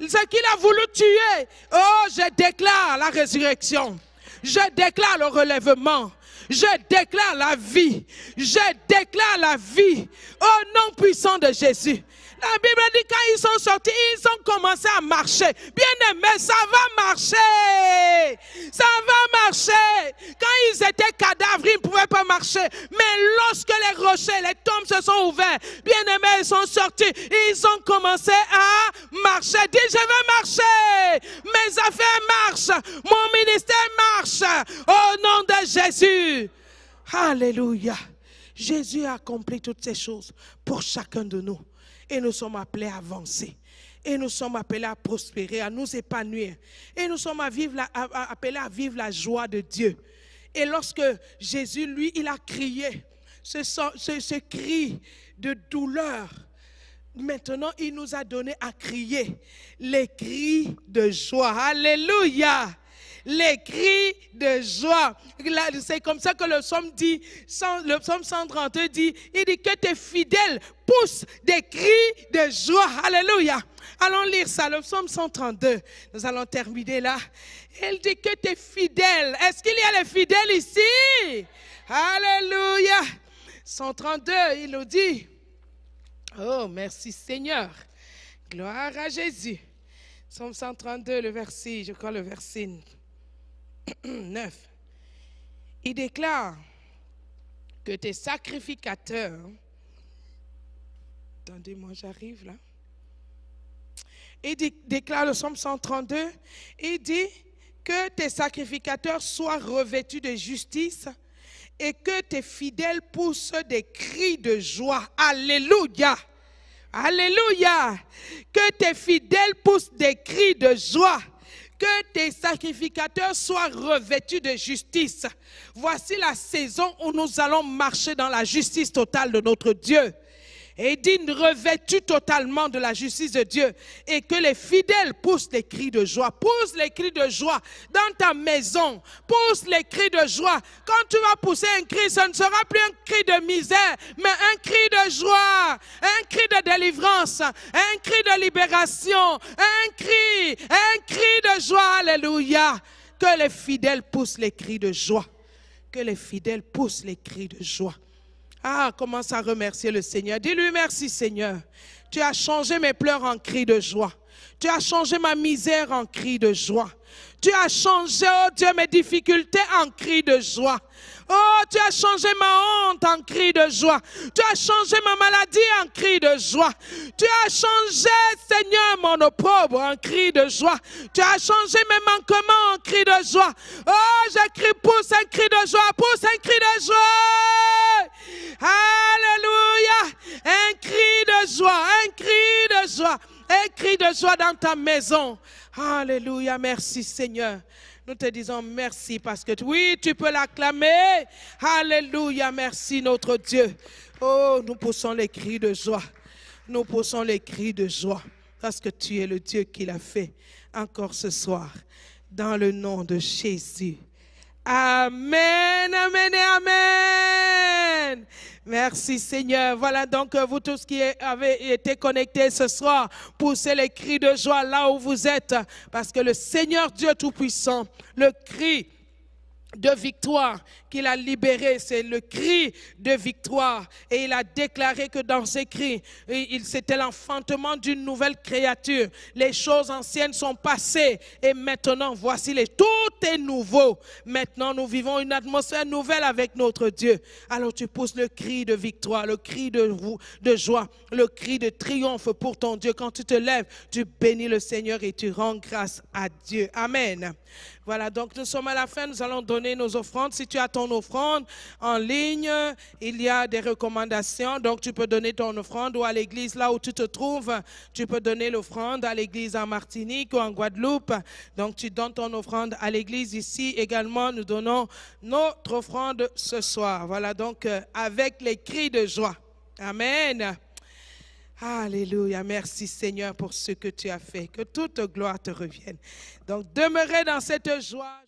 Speaker 3: Ce qu'il a voulu tuer. Oh, je déclare la résurrection. Je déclare le relèvement. Je déclare la vie. Je déclare la vie au nom puissant de Jésus. La Bible dit quand ils sont sortis, ils ont commencé à marcher. Bien aimé, ça va marcher. Ça va marcher. Quand ils étaient cadavres, ils ne pouvaient pas marcher. Mais lorsque les rochers, les tombes se sont ouverts, bien aimé, ils sont sortis. Ils ont commencé à marcher. Dis, je vais marcher. Mes affaires marchent. Mon ministère marche. Au nom de Jésus. Alléluia. Jésus a accompli toutes ces choses pour chacun de nous. Et nous sommes appelés à avancer. Et nous sommes appelés à prospérer, à nous épanouir. Et nous sommes appelés à vivre la joie de Dieu. Et lorsque Jésus, lui, il a crié ce cri de douleur, maintenant, il nous a donné à crier les cris de joie. Alléluia! Les cris de joie. C'est comme ça que le psaume dit, le psaume 132 dit, il dit que tes fidèles poussent des cris de joie. Alléluia. Allons lire ça, le psaume 132. Nous allons terminer là. Il dit que tes fidèles. Est-ce qu'il y a les fidèles ici? Alléluia. 132, il nous dit, oh merci Seigneur. Gloire à Jésus. Psaume 132, le verset, je crois le verset 9. Il déclare que tes sacrificateurs, attendez-moi, j'arrive là. Il déclare le psaume 132, il dit que tes sacrificateurs soient revêtus de justice et que tes fidèles poussent des cris de joie. Alléluia! Alléluia! Que tes fidèles poussent des cris de joie. Que tes sacrificateurs soient revêtus de justice. Voici la saison où nous allons marcher dans la justice totale de notre Dieu. Et il dit revêtus totalement de la justice de Dieu. Et que les fidèles poussent les cris de joie. Pousse les cris de joie dans ta maison. Pousse les cris de joie. Quand tu vas pousser un cri, ce ne sera plus un cri de misère, mais un cri de joie. Un cri de délivrance. Un cri de libération. Un cri de joie. Alléluia. Que les fidèles poussent les cris de joie. Que les fidèles poussent les cris de joie. Ah, commence à remercier le Seigneur. Dis-lui merci Seigneur. Tu as changé mes pleurs en cris de joie. Tu as changé ma misère en cris de joie. Tu as changé, oh Dieu, mes difficultés en cris de joie. Oh, tu as changé ma honte en cri de joie. Tu as changé ma maladie en cri de joie. Tu as changé, Seigneur, mon opprobre en cri de joie. Tu as changé mes manquements en cri de joie. Oh, j'écris, pousse un cri de joie, pousse un cri de joie. Alléluia. Un cri de joie, un cri de joie. Un cri de joie dans ta maison. Alléluia, merci Seigneur. Nous te disons merci parce que oui, tu peux l'acclamer. Alléluia, merci notre Dieu. Oh, nous poussons les cris de joie. Nous poussons les cris de joie parce que tu es le Dieu qui l'a fait encore ce soir. Dans le nom de Jésus. Amen, amen et amen. Merci Seigneur. Voilà donc vous tous qui avez été connectés ce soir, poussez les cris de joie là où vous êtes, parce que le Seigneur Dieu Tout-Puissant, le cri de victoire qu'il a libéré, c'est le cri de victoire. Et il a déclaré que dans ces cris, c'était l'enfantement d'une nouvelle créature. Les choses anciennes sont passées et maintenant, voici, tout est nouveau. Maintenant, nous vivons une atmosphère nouvelle avec notre Dieu. Alors tu pousses le cri de victoire, le cri de joie, le cri de triomphe pour ton Dieu. Quand tu te lèves, tu bénis le Seigneur et tu rends grâce à Dieu. Amen. Voilà, donc nous sommes à la fin, nous allons donner nos offrandes. Si tu as ton offrande en ligne, il y a des recommandations, donc tu peux donner ton offrande ou à l'église là où tu te trouves, tu peux donner l'offrande à l'église en Martinique ou en Guadeloupe. Donc tu donnes ton offrande à l'église ici également, nous donnons notre offrande ce soir. Voilà, donc avec les cris de joie. Amen. Alléluia, merci Seigneur pour ce que tu as fait, que toute gloire te revienne. Donc demeurez dans cette joie.